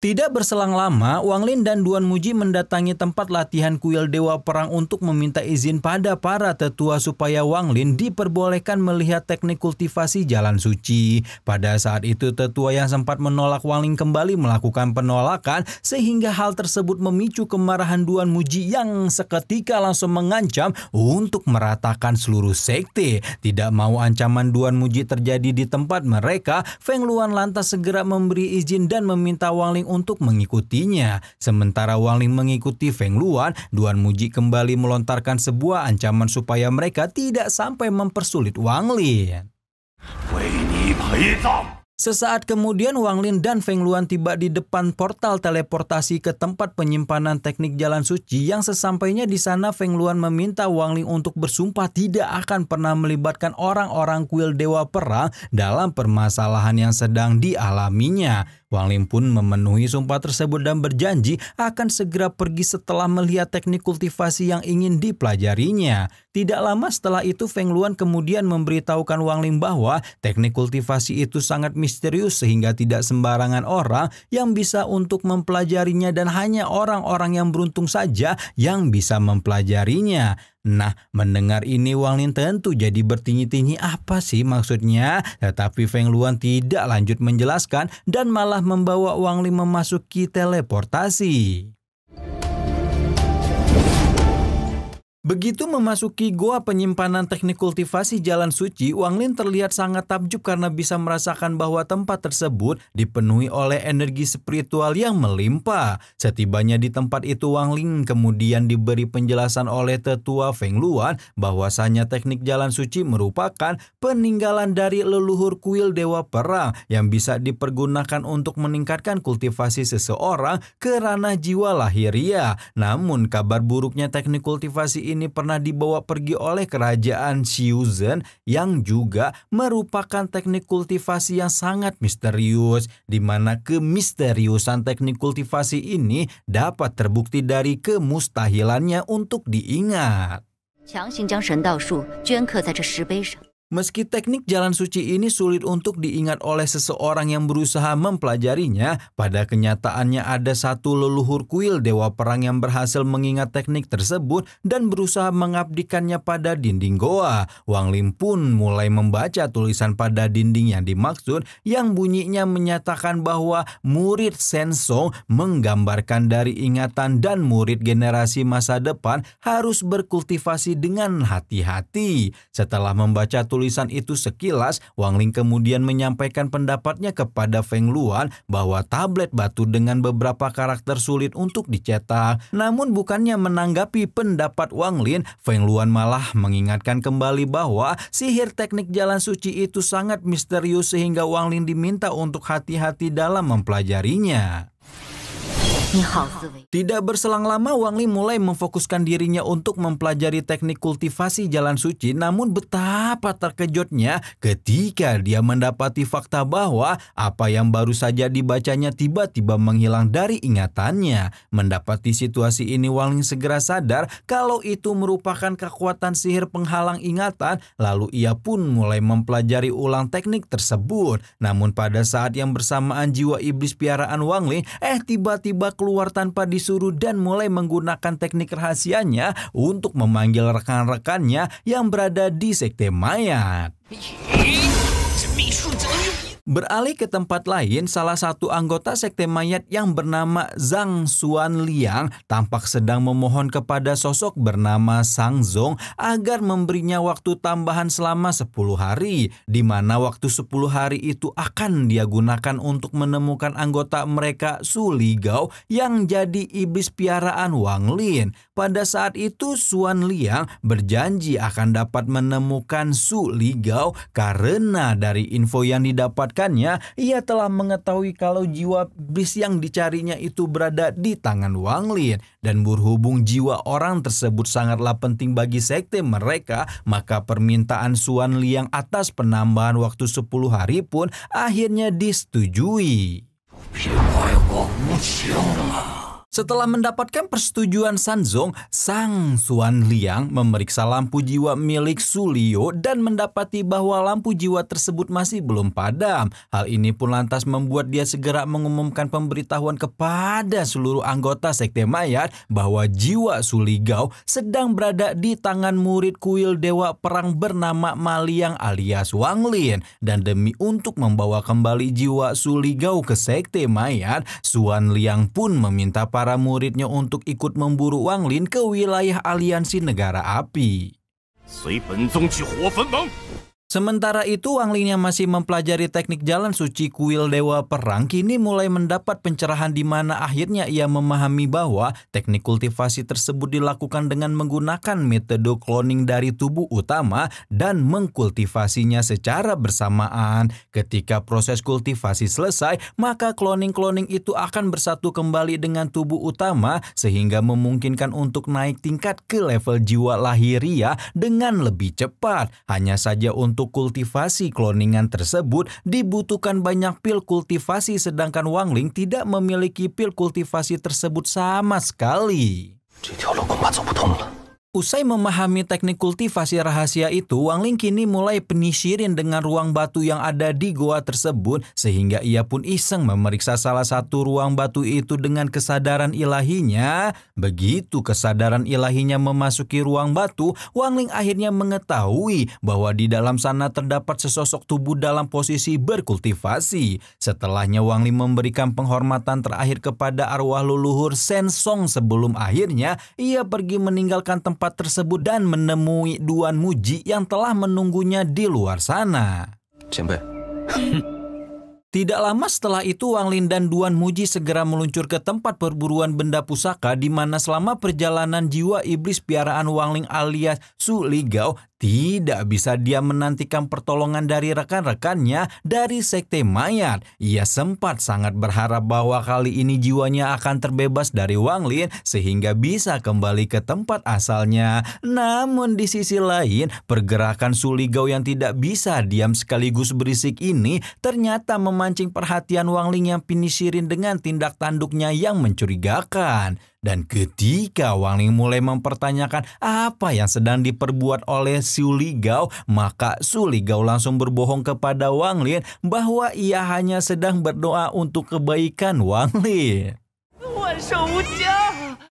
Speaker 1: Tidak berselang lama, Wang Lin dan Duan Muji mendatangi tempat latihan kuil Dewa Perang untuk meminta izin pada para tetua supaya Wang Lin diperbolehkan melihat teknik kultivasi jalan suci. Pada saat itu, tetua yang sempat menolak Wang Lin kembali melakukan penolakan sehingga hal tersebut memicu kemarahan Duan Muji yang seketika langsung mengancam untuk meratakan seluruh sekte. Tidak mau ancaman Duan Muji terjadi di tempat mereka, Feng Luan lantas segera memberi izin dan meminta Wang Lin untuk mengikutinya. Sementara Wang Lin mengikuti Feng Luan, Duan Muji kembali melontarkan sebuah ancaman supaya mereka tidak sampai mempersulit Wang Lin. Sesaat kemudian Wang Lin dan Feng Luan tiba di depan portal teleportasi ke tempat penyimpanan teknik jalan suci, yang sesampainya di sana Feng Luan meminta Wang Lin untuk bersumpah tidak akan pernah melibatkan orang-orang kuil Dewa Perang dalam permasalahan yang sedang dialaminya. Wang Lin pun memenuhi sumpah tersebut dan berjanji akan segera pergi setelah melihat teknik kultivasi yang ingin dipelajarinya. Tidak lama setelah itu, Feng Luan kemudian memberitahukan Wang Lin bahwa teknik kultivasi itu sangat misterius sehingga tidak sembarangan orang yang bisa untuk mempelajarinya dan hanya orang-orang yang beruntung saja yang bisa mempelajarinya. Nah, mendengar ini Wang Lin tentu jadi bertanya-tanya apa sih maksudnya, tetapi Feng Luan tidak lanjut menjelaskan dan malah membawa Wang Lin memasuki teleportasi. Begitu memasuki goa penyimpanan teknik kultivasi jalan suci, Wang Lin terlihat sangat takjub karena bisa merasakan bahwa tempat tersebut dipenuhi oleh energi spiritual yang melimpah. Setibanya di tempat itu, Wang Lin kemudian diberi penjelasan oleh tetua Feng Luan bahwasanya teknik jalan suci merupakan peninggalan dari leluhur kuil Dewa Perang yang bisa dipergunakan untuk meningkatkan kultivasi seseorang ke ranah jiwa lahiriah. Namun kabar buruknya teknik kultivasi ini pernah dibawa pergi oleh kerajaan Xiuzhen yang juga merupakan teknik kultivasi yang sangat misterius, di mana kemisteriusan teknik kultivasi ini dapat terbukti dari kemustahilannya untuk diingat. Meski teknik jalan suci ini sulit untuk diingat oleh seseorang yang berusaha mempelajarinya, pada kenyataannya ada satu leluhur kuil dewa perang yang berhasil mengingat teknik tersebut dan berusaha mengabdikannya pada dinding goa. Wang Lin pun mulai membaca tulisan pada dinding yang dimaksud, yang bunyinya menyatakan bahwa murid Shensong menggambarkan dari ingatan dan murid generasi masa depan harus berkultivasi dengan hati-hati. Setelah membaca tulisan itu sekilas, Wang Lin kemudian menyampaikan pendapatnya kepada Feng Luan bahwa tablet batu dengan beberapa karakter sulit untuk dicetak. Namun bukannya menanggapi pendapat Wang Lin, Feng Luan malah mengingatkan kembali bahwa sihir teknik jalan suci itu sangat misterius sehingga Wang Lin diminta untuk hati-hati dalam mempelajarinya. Tidak berselang lama, Wang Lin mulai memfokuskan dirinya untuk mempelajari teknik kultivasi jalan suci. Namun betapa terkejutnya ketika dia mendapati fakta bahwa apa yang baru saja dibacanya tiba-tiba menghilang dari ingatannya. Mendapati situasi ini, Wang Lin segera sadar kalau itu merupakan kekuatan sihir penghalang ingatan. Lalu ia pun mulai mempelajari ulang teknik tersebut. Namun pada saat yang bersamaan, jiwa iblis piaraan Wang Lin tiba-tiba keluar tanpa disuruh dan mulai menggunakan teknik rahasianya untuk memanggil rekan-rekannya yang berada di sekte mayat. Beralih ke tempat lain, salah satu anggota sekte mayat yang bernama Zhang Xuanliang tampak sedang memohon kepada sosok bernama Sang Zong agar memberinya waktu tambahan selama 10 hari, di mana waktu 10 hari itu akan dia gunakan untuk menemukan anggota mereka Su Ligao yang jadi iblis piaraan Wang Lin. Pada saat itu Xuanliang berjanji akan dapat menemukan Su Ligao karena dari info yang didapatkannya, ia telah mengetahui kalau jiwa iblis yang dicarinya itu berada di tangan Wang Lin. Dan berhubung jiwa orang tersebut sangatlah penting bagi sekte mereka, maka permintaan Xuanliang atas penambahan waktu 10 hari pun akhirnya disetujui. Setelah mendapatkan persetujuan San Zong, Sang Xuanliang memeriksa lampu jiwa milik Su Liu dan mendapati bahwa lampu jiwa tersebut masih belum padam. Hal ini pun lantas membuat dia segera mengumumkan pemberitahuan kepada seluruh anggota sekte mayat bahwa jiwa Su Ligao sedang berada di tangan murid kuil dewa perang bernama Ma Liang alias Wang Lin. Dan demi untuk membawa kembali jiwa Su Ligao ke sekte mayat, Xuanliang pun meminta para muridnya untuk ikut memburu Wang Lin ke wilayah aliansi negara api. Sementara itu, Wang Lin yang masih mempelajari teknik jalan suci kuil dewa perang kini mulai mendapat pencerahan, di mana akhirnya ia memahami bahwa teknik kultivasi tersebut dilakukan dengan menggunakan metode cloning dari tubuh utama dan mengkultivasinya secara bersamaan. Ketika proses kultivasi selesai, maka cloning-cloning itu akan bersatu kembali dengan tubuh utama sehingga memungkinkan untuk naik tingkat ke level jiwa lahiria dengan lebih cepat. Hanya saja untuk kultivasi kloningan tersebut dibutuhkan banyak pil kultivasi, sedangkan Wang Lin tidak memiliki pil kultivasi tersebut sama sekali. Usai memahami teknik kultivasi rahasia itu, Wang Lin kini mulai penyisirin dengan ruang batu yang ada di goa tersebut, sehingga ia pun iseng memeriksa salah satu ruang batu itu dengan kesadaran ilahinya. Begitu kesadaran ilahinya memasuki ruang batu, Wang Lin akhirnya mengetahui bahwa di dalam sana terdapat sesosok tubuh dalam posisi berkultivasi. Setelahnya Wang Lin memberikan penghormatan terakhir kepada arwah leluhur Shensong sebelum akhirnya ia pergi meninggalkan tempat tersebut dan menemui Duan Muji yang telah menunggunya di luar sana. Tidak lama setelah itu, Wang Lin dan Duan Muji segera meluncur ke tempat perburuan benda pusaka, di mana selama perjalanan jiwa iblis piaraan Wang Lin alias Su Ligao tidak bisa dia menantikan pertolongan dari rekan-rekannya dari sekte mayat. Ia sempat sangat berharap bahwa kali ini jiwanya akan terbebas dari Wang Lin sehingga bisa kembali ke tempat asalnya. Namun di sisi lain, pergerakan Su Ligao yang tidak bisa diam sekaligus berisik ini ternyata memancing perhatian Wang Lin yang penisirin dengan tindak tanduknya yang mencurigakan. Dan ketika Wang Ling mulai mempertanyakan apa yang sedang diperbuat oleh Su Ligao, maka Su Ligao langsung berbohong kepada Wang Lin bahwa ia hanya sedang berdoa untuk kebaikan Wang Lin.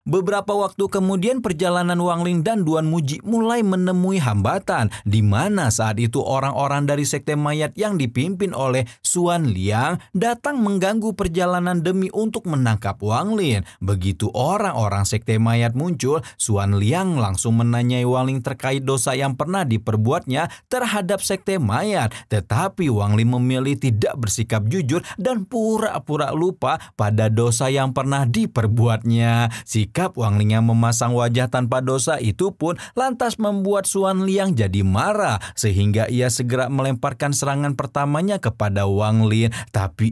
Speaker 1: Beberapa waktu kemudian perjalanan Wang Ling dan Duan Muji mulai menemui hambatan, di mana saat itu orang-orang dari sekte mayat yang dipimpin oleh Xuan Liang datang mengganggu perjalanan demi untuk menangkap Wang Lin. Begitu orang-orang sekte mayat muncul, Xuan Liang langsung menanyai Wang Ling terkait dosa yang pernah diperbuatnya terhadap sekte mayat. Tetapi Wang Lin memilih tidak bersikap jujur dan pura-pura lupa pada dosa yang pernah diperbuatnya. Sikap Wang Ling yang memasang wajah tanpa dosa itu pun lantas membuat Xuan Liang jadi marah, sehingga ia segera melemparkan serangan pertamanya kepada Wang Lin. Tapi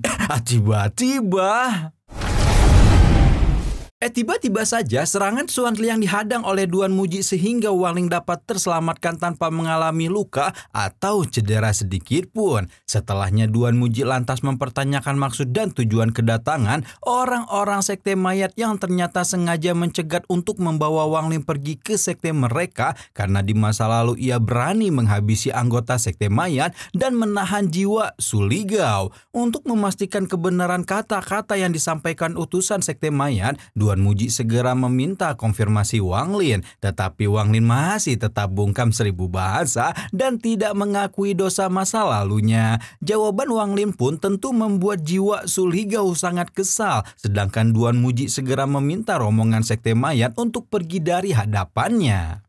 Speaker 1: tiba-tiba saja serangan Xuan Liang dihadang oleh Duan Muji sehingga Wang Ling dapat terselamatkan tanpa mengalami luka atau cedera sedikit pun. Setelahnya Duan Muji lantas mempertanyakan maksud dan tujuan kedatangan orang-orang sekte mayat yang ternyata sengaja mencegat untuk membawa Wang Ling pergi ke sekte mereka karena di masa lalu ia berani menghabisi anggota sekte mayat dan menahan jiwa Su Ligao. Untuk memastikan kebenaran kata-kata yang disampaikan utusan sekte mayat, Duan Muji segera meminta konfirmasi Wang Lin, tetapi Wang Lin masih tetap bungkam 1000 bahasa dan tidak mengakui dosa masa lalunya. Jawaban Wang Lin pun tentu membuat jiwa Su Ligao sangat kesal, sedangkan Duan Muji segera meminta rombongan sekte mayat untuk pergi dari hadapannya.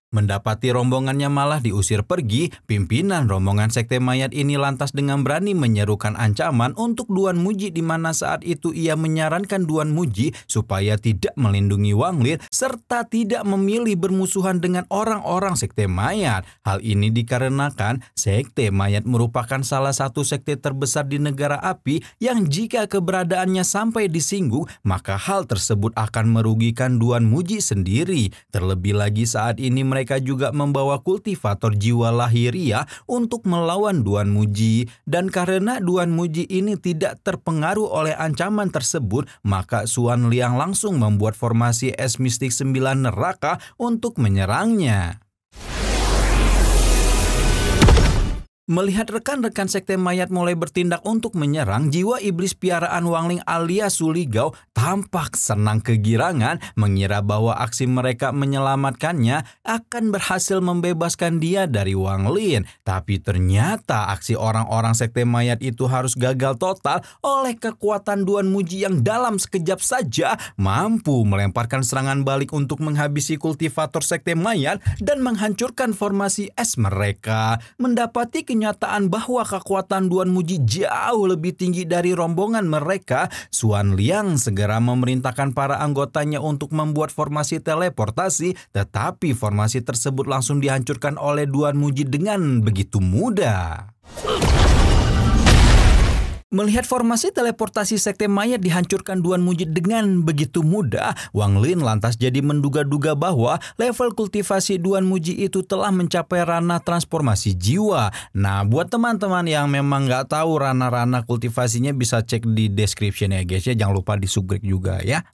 Speaker 1: Mendapati rombongannya malah diusir pergi, pimpinan rombongan sekte mayat ini lantas dengan berani menyerukan ancaman untuk Duan Muji, di mana saat itu ia menyarankan Duan Muji supaya tidak melindungi Wang Lin serta tidak memilih bermusuhan dengan orang-orang sekte mayat. Hal ini dikarenakan sekte mayat merupakan salah satu sekte terbesar di negara api yang jika keberadaannya sampai disinggung, maka hal tersebut akan merugikan Duan Muji sendiri. Terlebih lagi saat ini mereka juga membawa kultivator jiwa lahiriah untuk melawan Duan Muji. Dan karena Duan Muji ini tidak terpengaruh oleh ancaman tersebut, maka Xuan Liang langsung membuat formasi es mistik 9 neraka untuk menyerangnya. Melihat rekan-rekan sekte mayat mulai bertindak untuk menyerang, jiwa iblis piaraan Wang Ling alias Su Ligao tampak senang kegirangan, mengira bahwa aksi mereka menyelamatkannya akan berhasil membebaskan dia dari Wang Lin. Tapi ternyata aksi orang-orang sekte mayat itu harus gagal total oleh kekuatan Duan Muji yang dalam sekejap saja mampu melemparkan serangan balik untuk menghabisi kultivator sekte mayat dan menghancurkan formasi es mereka. Mendapati kenyataan bahwa kekuatan Duan Muji jauh lebih tinggi dari rombongan mereka, Xuan Liang segera memerintahkan para anggotanya untuk membuat formasi teleportasi, tetapi formasi tersebut langsung dihancurkan oleh Duan Muji dengan begitu mudah. Melihat formasi teleportasi sekte mayat dihancurkan Duan Muji dengan begitu mudah, Wang Lin lantas jadi menduga-duga bahwa level kultivasi Duan Muji itu telah mencapai ranah transformasi jiwa. Nah, buat teman-teman yang memang nggak tahu ranah-ranah kultivasinya bisa cek di description ya guys ya, jangan lupa di subscribe juga ya.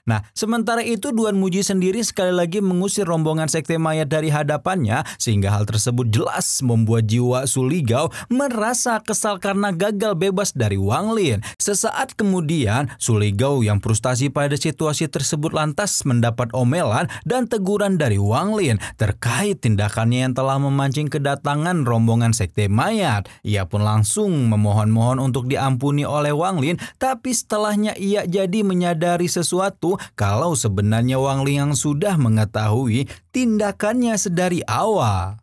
Speaker 1: Nah, sementara itu Duan Muji sendiri sekali lagi mengusir rombongan sekte mayat dari hadapannya, sehingga hal tersebut jelas membuat jiwa Su Ligao merasa kesal karena gagal bebas dari Wang Lin. Sesaat kemudian, Su Ligao yang frustasi pada situasi tersebut lantas mendapat omelan dan teguran dari Wang Lin terkait tindakannya yang telah memancing kedatangan rombongan sekte mayat. Ia pun langsung memohon-mohon untuk diampuni oleh Wang Lin, tapi setelahnya ia jadi menyadari sesuatu kalau sebenarnya Wang Lin yang sudah mengetahui tindakannya sedari awal.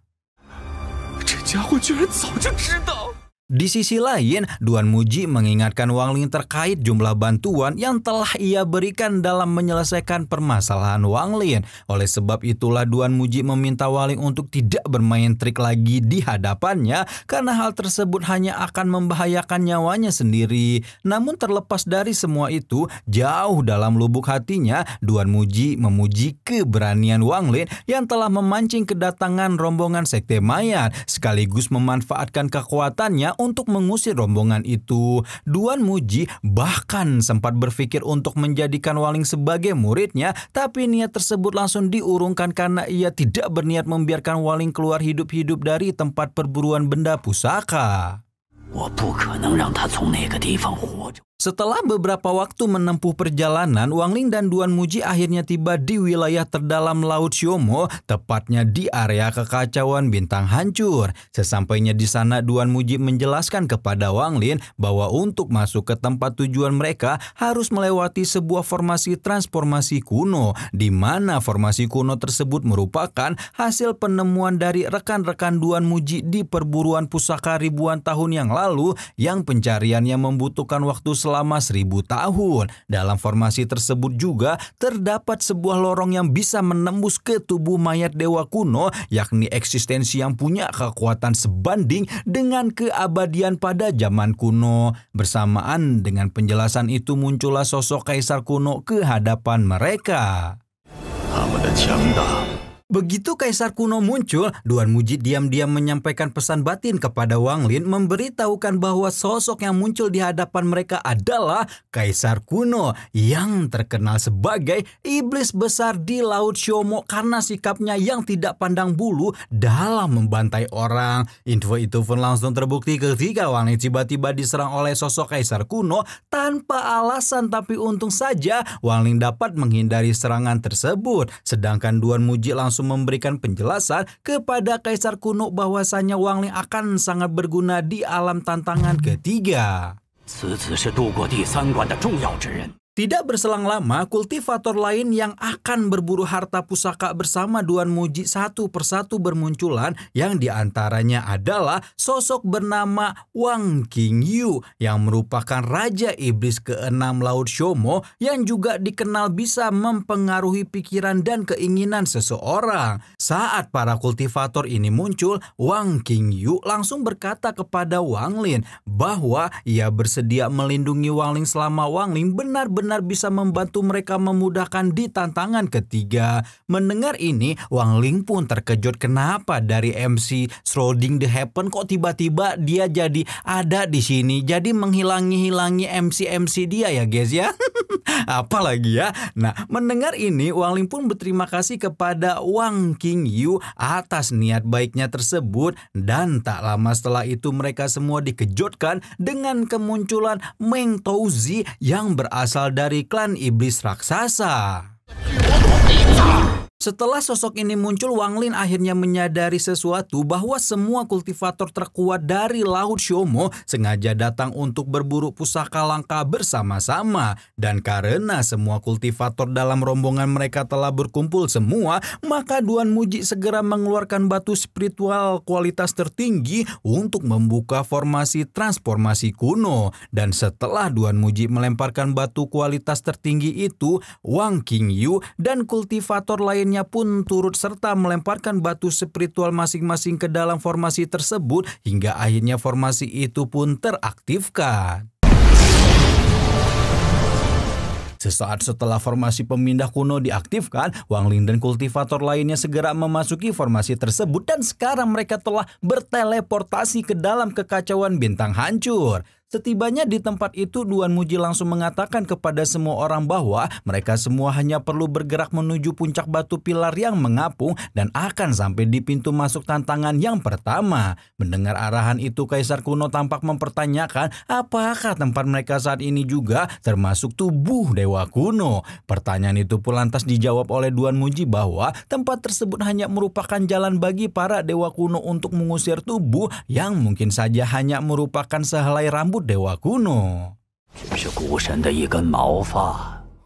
Speaker 1: Di sisi lain, Duan Muji mengingatkan Wang Lin terkait jumlah bantuan yang telah ia berikan dalam menyelesaikan permasalahan Wang Lin. Oleh sebab itulah Duan Muji meminta Wang Lin untuk tidak bermain trik lagi di hadapannya, karena hal tersebut hanya akan membahayakan nyawanya sendiri. Namun terlepas dari semua itu, jauh dalam lubuk hatinya, Duan Muji memuji keberanian Wang Lin yang telah memancing kedatangan rombongan sekte mayat, sekaligus memanfaatkan kekuatannya untuk mengusir rombongan itu. Duan Muji bahkan sempat berpikir untuk menjadikan Wang Ling sebagai muridnya, tapi niat tersebut langsung diurungkan karena ia tidak berniat membiarkan Wang Ling keluar hidup-hidup dari tempat perburuan benda pusaka. Setelah beberapa waktu menempuh perjalanan, Wang Ling dan Duan Muji akhirnya tiba di wilayah terdalam Laut Xiaomo, tepatnya di area kekacauan bintang hancur. Sesampainya di sana, Duan Muji menjelaskan kepada Wang Ling bahwa untuk masuk ke tempat tujuan mereka harus melewati sebuah formasi transformasi kuno, di mana formasi kuno tersebut merupakan hasil penemuan dari rekan-rekan Duan Muji di perburuan pusaka ribuan tahun yang lalu yang pencariannya membutuhkan waktu selama 1000 tahun. Dalam formasi tersebut juga terdapat sebuah lorong yang bisa menembus ke tubuh mayat dewa kuno, yakni eksistensi yang punya kekuatan sebanding dengan keabadian pada zaman kuno. Bersamaan dengan penjelasan itu muncullah sosok kaisar kuno ke hadapan mereka. Begitu kaisar kuno muncul, Duan Muji diam-diam menyampaikan pesan batin kepada Wang Ling, memberitahukan bahwa sosok yang muncul di hadapan mereka adalah kaisar kuno yang terkenal sebagai iblis besar di Laut Xiaomo karena sikapnya yang tidak pandang bulu dalam membantai orang. Info itu pun langsung terbukti ketika Wang Ling tiba-tiba diserang oleh sosok kaisar kuno tanpa alasan, tapi untung saja Wang Ling dapat menghindari serangan tersebut. Sedangkan Duan Muji langsung memberikan penjelasan kepada kaisar kuno bahwasanya Wang Ling akan sangat berguna di alam tantangan ketiga. Tidak berselang lama, kultivator lain yang akan berburu harta pusaka bersama Duan Muji satu persatu bermunculan, yang diantaranya adalah sosok bernama Wang Qingyu yang merupakan Raja Iblis ke-6 Laut Xiaomo yang juga dikenal bisa mempengaruhi pikiran dan keinginan seseorang. Saat para kultivator ini muncul, Wang Qingyu langsung berkata kepada Wang Ling bahwa ia bersedia melindungi Wang Ling selama Wang Ling benar-benar bisa membantu mereka memudahkan di tantangan ketiga. Mendengar ini, Wang Ling pun terkejut kenapa dari MC Shrouding the Heaven kok tiba-tiba dia jadi ada di sini. Jadi menghilangi MC dia ya guys ya. Apalagi ya. Nah, mendengar ini Wang Ling pun berterima kasih kepada Wang Qingyu atas niat baiknya tersebut, dan tak lama setelah itu mereka semua dikejutkan dengan kemunculan Meng Touzi yang berasal dari klan iblis raksasa. Setelah sosok ini muncul, Wang Ling akhirnya menyadari sesuatu bahwa semua kultivator terkuat dari Laut Xiaomo sengaja datang untuk berburu pusaka langka bersama-sama. Dan karena semua kultivator dalam rombongan mereka telah berkumpul semua, maka Duan Muji segera mengeluarkan batu spiritual kualitas tertinggi untuk membuka formasi transformasi kuno. Dan setelah Duan Muji melemparkan batu kualitas tertinggi itu, Wang Qingyu dan kultivator lainnya pun turut serta melemparkan batu spiritual masing-masing ke dalam formasi tersebut hingga akhirnya formasi itu pun teraktifkan. Sesaat setelah formasi pemindah kuno diaktifkan, Wang Ling dan kultivator lainnya segera memasuki formasi tersebut dan sekarang mereka telah berteleportasi ke dalam kekacauan bintang hancur. Setibanya di tempat itu, Duan Muji langsung mengatakan kepada semua orang bahwa mereka semua hanya perlu bergerak menuju puncak batu pilar yang mengapung dan akan sampai di pintu masuk tantangan yang pertama. Mendengar arahan itu, kaisar kuno tampak mempertanyakan apakah tempat mereka saat ini juga termasuk tubuh dewa kuno. Pertanyaan itu pun lantas dijawab oleh Duan Muji bahwa tempat tersebut hanya merupakan jalan bagi para dewa kuno untuk mengusir tubuh yang mungkin saja hanya merupakan sehelai rambut dewa kuno.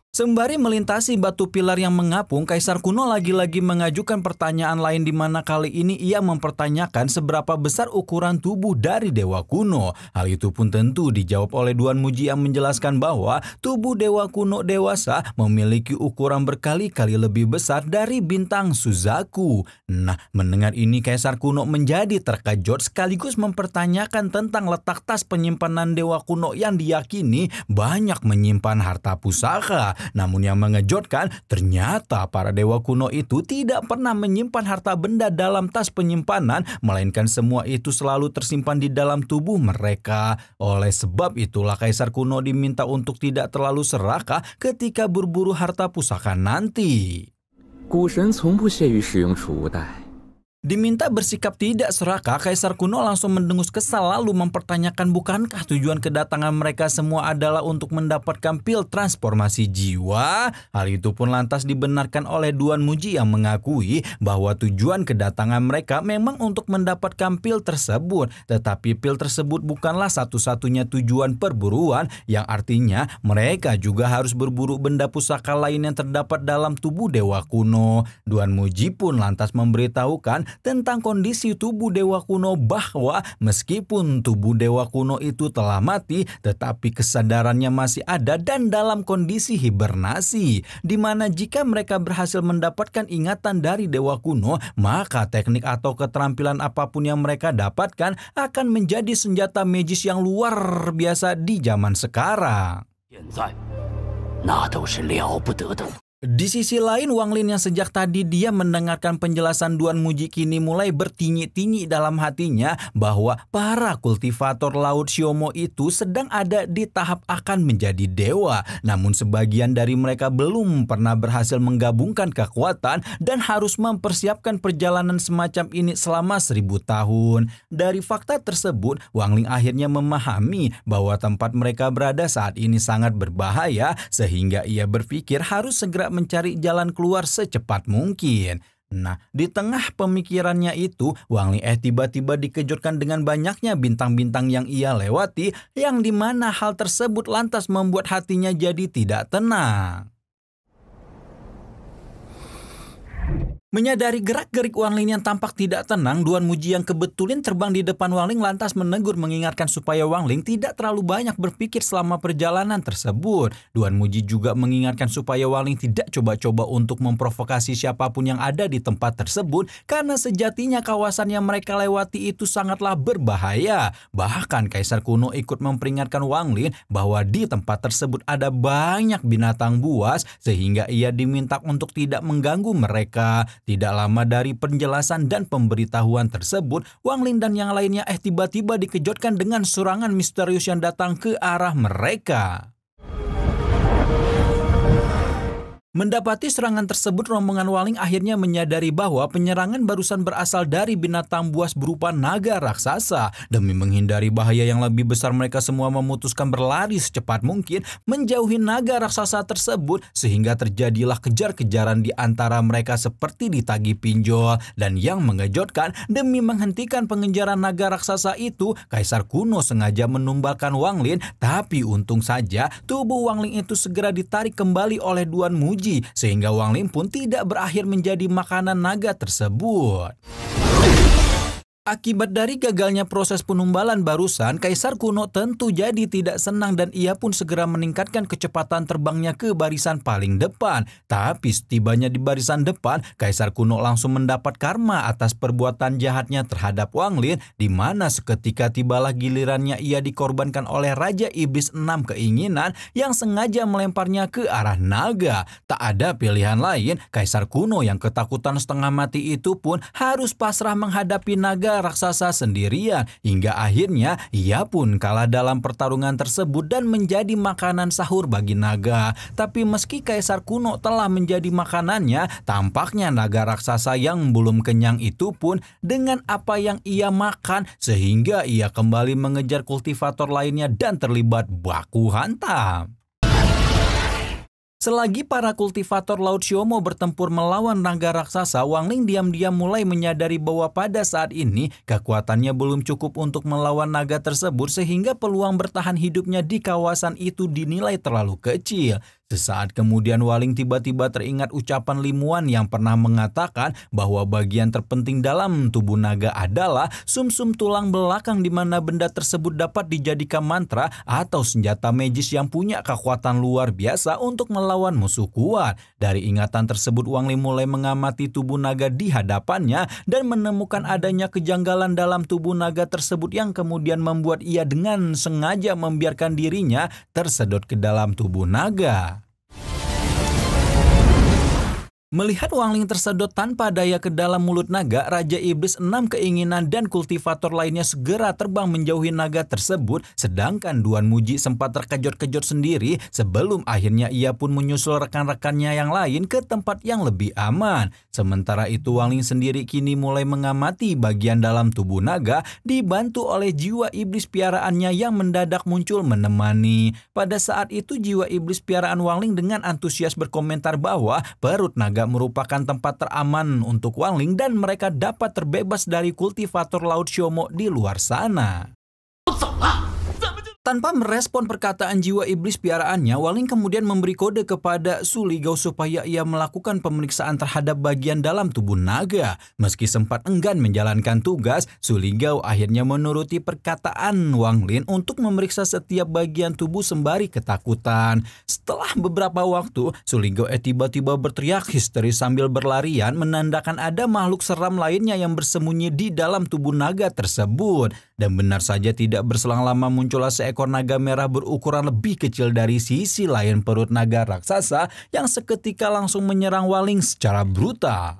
Speaker 1: Sembari melintasi batu pilar yang mengapung, kaisar kuno lagi-lagi mengajukan pertanyaan lain, di mana kali ini ia mempertanyakan seberapa besar ukuran tubuh dari dewa kuno. Hal itu pun tentu dijawab oleh Duan Muji yang menjelaskan bahwa tubuh dewa kuno dewasa memiliki ukuran berkali-kali lebih besar dari bintang Suzaku. Nah, mendengar ini kaisar kuno menjadi terkejut sekaligus mempertanyakan tentang letak tas penyimpanan dewa kuno yang diyakini banyak menyimpan harta pusaka. Namun yang mengejutkan, ternyata para dewa kuno itu tidak pernah menyimpan harta benda dalam tas penyimpanan, melainkan semua itu selalu tersimpan di dalam tubuh mereka. Oleh sebab itulah kaisar kuno diminta untuk tidak terlalu serakah ketika berburu harta pusaka nanti.
Speaker 2: 古神从不屑于使用储物袋。
Speaker 1: Diminta bersikap tidak serakah, Kaisar kuno langsung mendengus kesal lalu mempertanyakan bukankah tujuan kedatangan mereka semua adalah untuk mendapatkan pil transformasi jiwa? Hal itu pun lantas dibenarkan oleh Duan Muji yang mengakui bahwa tujuan kedatangan mereka memang untuk mendapatkan pil tersebut. Tetapi pil tersebut bukanlah satu-satunya tujuan perburuan, yang artinya mereka juga harus berburu benda pusaka lain yang terdapat dalam tubuh dewa kuno. Duan Muji pun lantas memberitahukan tentang kondisi tubuh dewa kuno bahwa meskipun tubuh dewa kuno itu telah mati, tetapi kesadarannya masih ada dan dalam kondisi hibernasi, di mana jika mereka berhasil mendapatkan ingatan dari dewa kuno, maka teknik atau keterampilan apapun yang mereka dapatkan akan menjadi senjata magis yang luar biasa di zaman sekarang. Di sisi lain, Wang Lin yang sejak tadi dia mendengarkan penjelasan Duan Muji kini mulai bertinyi-tinyi dalam hatinya bahwa para kultivator Laut Xiaomo itu sedang ada di tahap akan menjadi dewa. Namun sebagian dari mereka belum pernah berhasil menggabungkan kekuatan dan harus mempersiapkan perjalanan semacam ini selama 1000 tahun. Dari fakta tersebut, Wang Lin akhirnya memahami bahwa tempat mereka berada saat ini sangat berbahaya, sehingga ia berpikir harus segera mencari jalan keluar secepat mungkin. Nah, di tengah pemikirannya itu, Wang Lin tiba-tiba dikejutkan dengan banyaknya bintang-bintang yang ia lewati, yang dimana hal tersebut lantas membuat hatinya jadi tidak tenang. Menyadari gerak-gerik Wang Lin yang tampak tidak tenang, Duan Muji yang kebetulan terbang di depan Wang Lin lantas menegur mengingatkan supaya Wang Lin tidak terlalu banyak berpikir selama perjalanan tersebut. Duan Muji juga mengingatkan supaya Wang Lin tidak coba-coba untuk memprovokasi siapapun yang ada di tempat tersebut, karena sejatinya kawasan yang mereka lewati itu sangatlah berbahaya. Bahkan Kaisar kuno ikut memperingatkan Wang Lin bahwa di tempat tersebut ada banyak binatang buas, sehingga ia diminta untuk tidak mengganggu mereka. Tidak lama dari penjelasan dan pemberitahuan tersebut, Wang Lin dan yang lainnya tiba-tiba dikejutkan dengan serangan misterius yang datang ke arah mereka. Mendapati serangan tersebut, rombongan Wang Lin akhirnya menyadari bahwa penyerangan barusan berasal dari binatang buas berupa naga raksasa. Demi menghindari bahaya yang lebih besar, mereka semua memutuskan berlari secepat mungkin menjauhi naga raksasa tersebut, sehingga terjadilah kejar-kejaran di antara mereka seperti ditagih pinjol. Dan yang mengejutkan, demi menghentikan pengejaran naga raksasa itu, Kaisar kuno sengaja menumbalkan Wang Lin, tapi untung saja tubuh Wang Lin itu segera ditarik kembali oleh Duan Muji, sehingga Wang Lin pun tidak berakhir menjadi makanan naga tersebut. Akibat dari gagalnya proses penumbalan barusan, Kaisar kuno tentu jadi tidak senang dan ia pun segera meningkatkan kecepatan terbangnya ke barisan paling depan. Tapi setibanya di barisan depan, Kaisar kuno langsung mendapat karma atas perbuatan jahatnya terhadap Wang Lin, di mana seketika tibalah gilirannya ia dikorbankan oleh Raja Iblis 6 Keinginan yang sengaja melemparnya ke arah naga. Tak ada pilihan lain, Kaisar kuno yang ketakutan setengah mati itu pun harus pasrah menghadapi naga raksasa sendirian, hingga akhirnya ia pun kalah dalam pertarungan tersebut dan menjadi makanan sahur bagi naga. Tapi meski Kaisar kuno telah menjadi makanannya, tampaknya naga raksasa yang belum kenyang itu pun dengan apa yang ia makan, sehingga ia kembali mengejar kultivator lainnya dan terlibat baku hantam. Selagi para kultivator Laut Xiaomo bertempur melawan naga raksasa, Wang Lin diam-diam mulai menyadari bahwa pada saat ini kekuatannya belum cukup untuk melawan naga tersebut, sehingga peluang bertahan hidupnya di kawasan itu dinilai terlalu kecil. Sesaat kemudian Wang Lin tiba-tiba teringat ucapan Limuan yang pernah mengatakan bahwa bagian terpenting dalam tubuh naga adalah sumsum tulang belakang, di mana benda tersebut dapat dijadikan mantra atau senjata magis yang punya kekuatan luar biasa untuk melawan musuh kuat. Dari ingatan tersebut, Wang Lin mulai mengamati tubuh naga di hadapannya dan menemukan adanya kejanggalan dalam tubuh naga tersebut yang kemudian membuat ia dengan sengaja membiarkan dirinya tersedot ke dalam tubuh naga. Melihat Wangling tersedot tanpa daya ke dalam mulut naga, Raja Iblis 6 Keinginan dan kultivator lainnya segera terbang menjauhi naga tersebut, sedangkan Duan Muji sempat terkejut-kejut sendiri sebelum akhirnya ia pun menyusul rekan-rekannya yang lain ke tempat yang lebih aman. Sementara itu Wangling sendiri kini mulai mengamati bagian dalam tubuh naga, dibantu oleh jiwa iblis piaraannya yang mendadak muncul menemani. Pada saat itu jiwa iblis piaraan Wangling dengan antusias berkomentar bahwa perut naga merupakan tempat teraman untuk Wangling dan mereka dapat terbebas dari kultivator laut Xiaomo di luar sana. Tanpa merespon perkataan jiwa iblis piaraannya, Wangling kemudian memberi kode kepada Su Ligao supaya ia melakukan pemeriksaan terhadap bagian dalam tubuh naga. Meski sempat enggan menjalankan tugas, Su Ligao akhirnya menuruti perkataan Wangling untuk memeriksa setiap bagian tubuh sembari ketakutan. Setelah beberapa waktu, Su Ligao tiba-tiba berteriak histeris sambil berlarian menandakan ada makhluk seram lainnya yang bersembunyi di dalam tubuh naga tersebut. Dan benar saja tidak berselang lama muncullah seekor naga merah berukuran lebih kecil dari sisi lain perut naga raksasa yang seketika langsung menyerang Wangling secara brutal.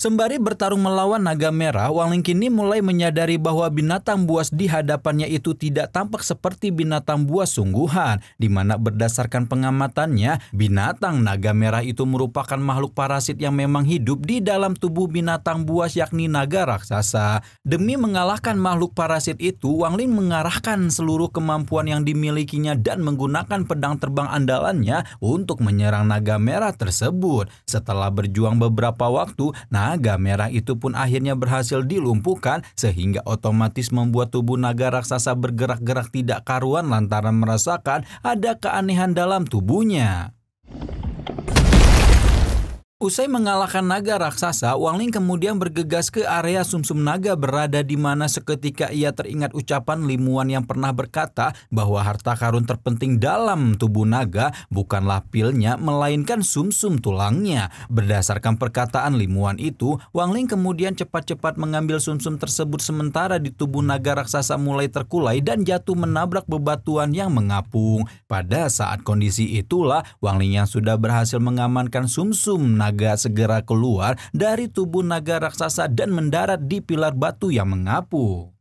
Speaker 1: Sembari bertarung melawan naga merah, Wangling kini mulai menyadari bahwa binatang buas di hadapannya itu tidak tampak seperti binatang buas sungguhan, di mana berdasarkan pengamatannya, binatang naga merah itu merupakan makhluk parasit yang memang hidup di dalam tubuh binatang buas yakni naga raksasa. Demi mengalahkan makhluk parasit itu, Wangling mengarahkan seluruh kemampuan yang dimilikinya dan menggunakan pedang terbang andalannya untuk menyerang naga merah tersebut. Setelah berjuang beberapa waktu, naga merah itu pun akhirnya berhasil dilumpuhkan sehingga otomatis membuat tubuh naga raksasa bergerak-gerak tidak karuan lantaran merasakan ada keanehan dalam tubuhnya. Usai mengalahkan naga raksasa, Wangling kemudian bergegas ke area sumsum naga berada di mana seketika ia teringat ucapan Limuan yang pernah berkata bahwa harta karun terpenting dalam tubuh naga bukanlah pilnya melainkan sumsum tulangnya. Berdasarkan perkataan Limuan itu, Wangling kemudian cepat-cepat mengambil sumsum tersebut sementara di tubuh naga raksasa mulai terkulai dan jatuh menabrak bebatuan yang mengapung. Pada saat kondisi itulah Wangling yang sudah berhasil mengamankan sumsum naga segera keluar dari tubuh naga raksasa dan mendarat di pilar batu yang mengapung.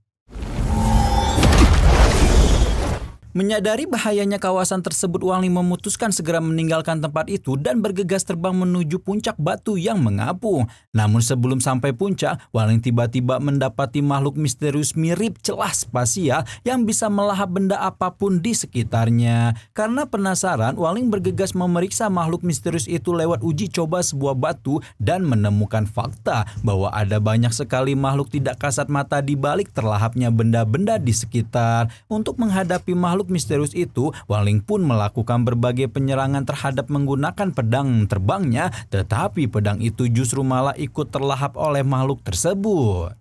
Speaker 1: Menyadari bahayanya kawasan tersebut, Wangling memutuskan segera meninggalkan tempat itu dan bergegas terbang menuju puncak batu yang mengapung. Namun sebelum sampai puncak, Wangling tiba-tiba mendapati makhluk misterius mirip celah spasial yang bisa melahap benda apapun di sekitarnya. Karena penasaran, Wangling bergegas memeriksa makhluk misterius itu lewat uji coba sebuah batu dan menemukan fakta bahwa ada banyak sekali makhluk tidak kasat mata di balik terlahapnya benda-benda di sekitar. Untuk menghadapi makhluk misterius itu, Wangling pun melakukan berbagai penyerangan terhadap menggunakan pedang terbangnya, tetapi pedang itu justru malah ikut terlahap oleh makhluk tersebut.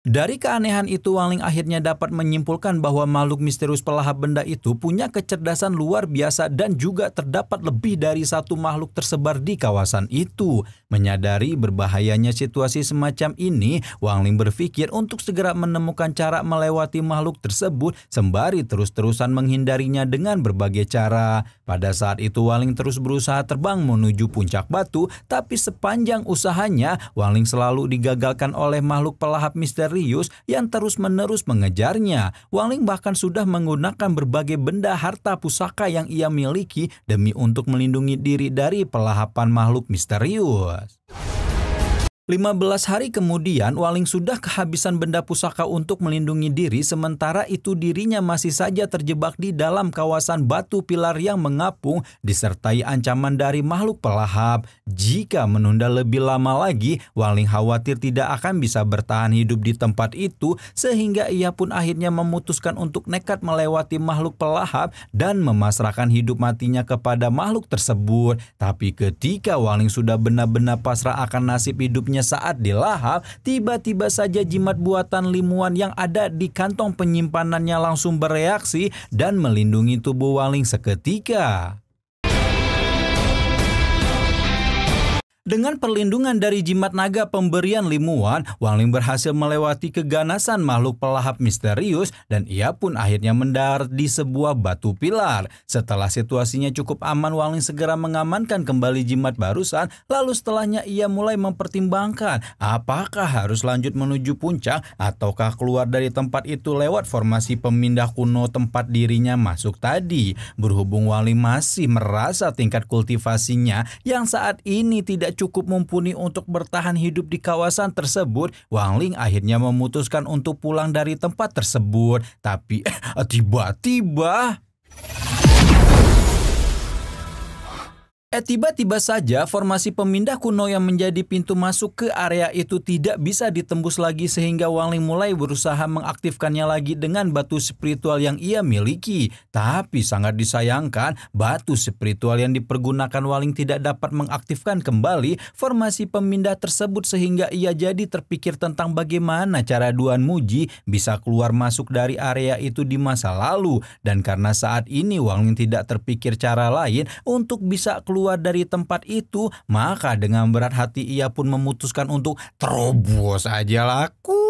Speaker 1: Dari keanehan itu, Wangling akhirnya dapat menyimpulkan bahwa makhluk misterius pelahap benda itu punya kecerdasan luar biasa dan juga terdapat lebih dari satu makhluk tersebar di kawasan itu. Menyadari berbahayanya situasi semacam ini, Wangling berpikir untuk segera menemukan cara melewati makhluk tersebut sembari terus-terusan menghindarinya dengan berbagai cara. Pada saat itu Wangling terus berusaha terbang menuju puncak batu, tapi sepanjang usahanya Wangling selalu digagalkan oleh makhluk pelahap misterius yang terus-menerus mengejarnya. Wangling bahkan sudah menggunakan berbagai benda harta pusaka yang ia miliki demi untuk melindungi diri dari pelahapan makhluk misterius. 15 hari kemudian, Wangling sudah kehabisan benda pusaka untuk melindungi diri, sementara itu dirinya masih saja terjebak di dalam kawasan batu pilar yang mengapung, disertai ancaman dari makhluk pelahap. Jika menunda lebih lama lagi, Wangling khawatir tidak akan bisa bertahan hidup di tempat itu, sehingga ia pun akhirnya memutuskan untuk nekat melewati makhluk pelahap dan memasrahkan hidup matinya kepada makhluk tersebut. Tapi ketika Wangling sudah benar-benar pasrah akan nasib hidupnya saat dilahap, tiba-tiba saja jimat buatan Limuan yang ada di kantong penyimpanannya langsung bereaksi dan melindungi tubuh Wangling seketika. Dengan perlindungan dari jimat naga pemberian Limuan, Wang Ling berhasil melewati keganasan makhluk pelahap misterius dan ia pun akhirnya mendarat di sebuah batu pilar. Setelah situasinya cukup aman, Wang Ling segera mengamankan kembali jimat barusan, lalu setelahnya ia mulai mempertimbangkan apakah harus lanjut menuju puncak ataukah keluar dari tempat itu lewat formasi pemindah kuno tempat dirinya masuk tadi. Berhubung Wang Ling masih merasa tingkat kultivasinya yang saat ini tidak cukup mumpuni untuk bertahan hidup di kawasan tersebut, Wang Ling akhirnya memutuskan untuk pulang dari tempat tersebut. Tapi tiba-tiba tiba-tiba saja formasi pemindah kuno yang menjadi pintu masuk ke area itu tidak bisa ditembus lagi sehingga Wang Ling mulai berusaha mengaktifkannya lagi dengan batu spiritual yang ia miliki. Tapi sangat disayangkan, batu spiritual yang dipergunakan Wang Ling tidak dapat mengaktifkan kembali formasi pemindah tersebut sehingga ia jadi terpikir tentang bagaimana cara Duan Muji bisa keluar masuk dari area itu di masa lalu. Dan karena saat ini Wang Ling tidak terpikir cara lain untuk bisa keluar dari tempat itu, maka dengan berat hati ia pun memutuskan untuk terobos aja laku.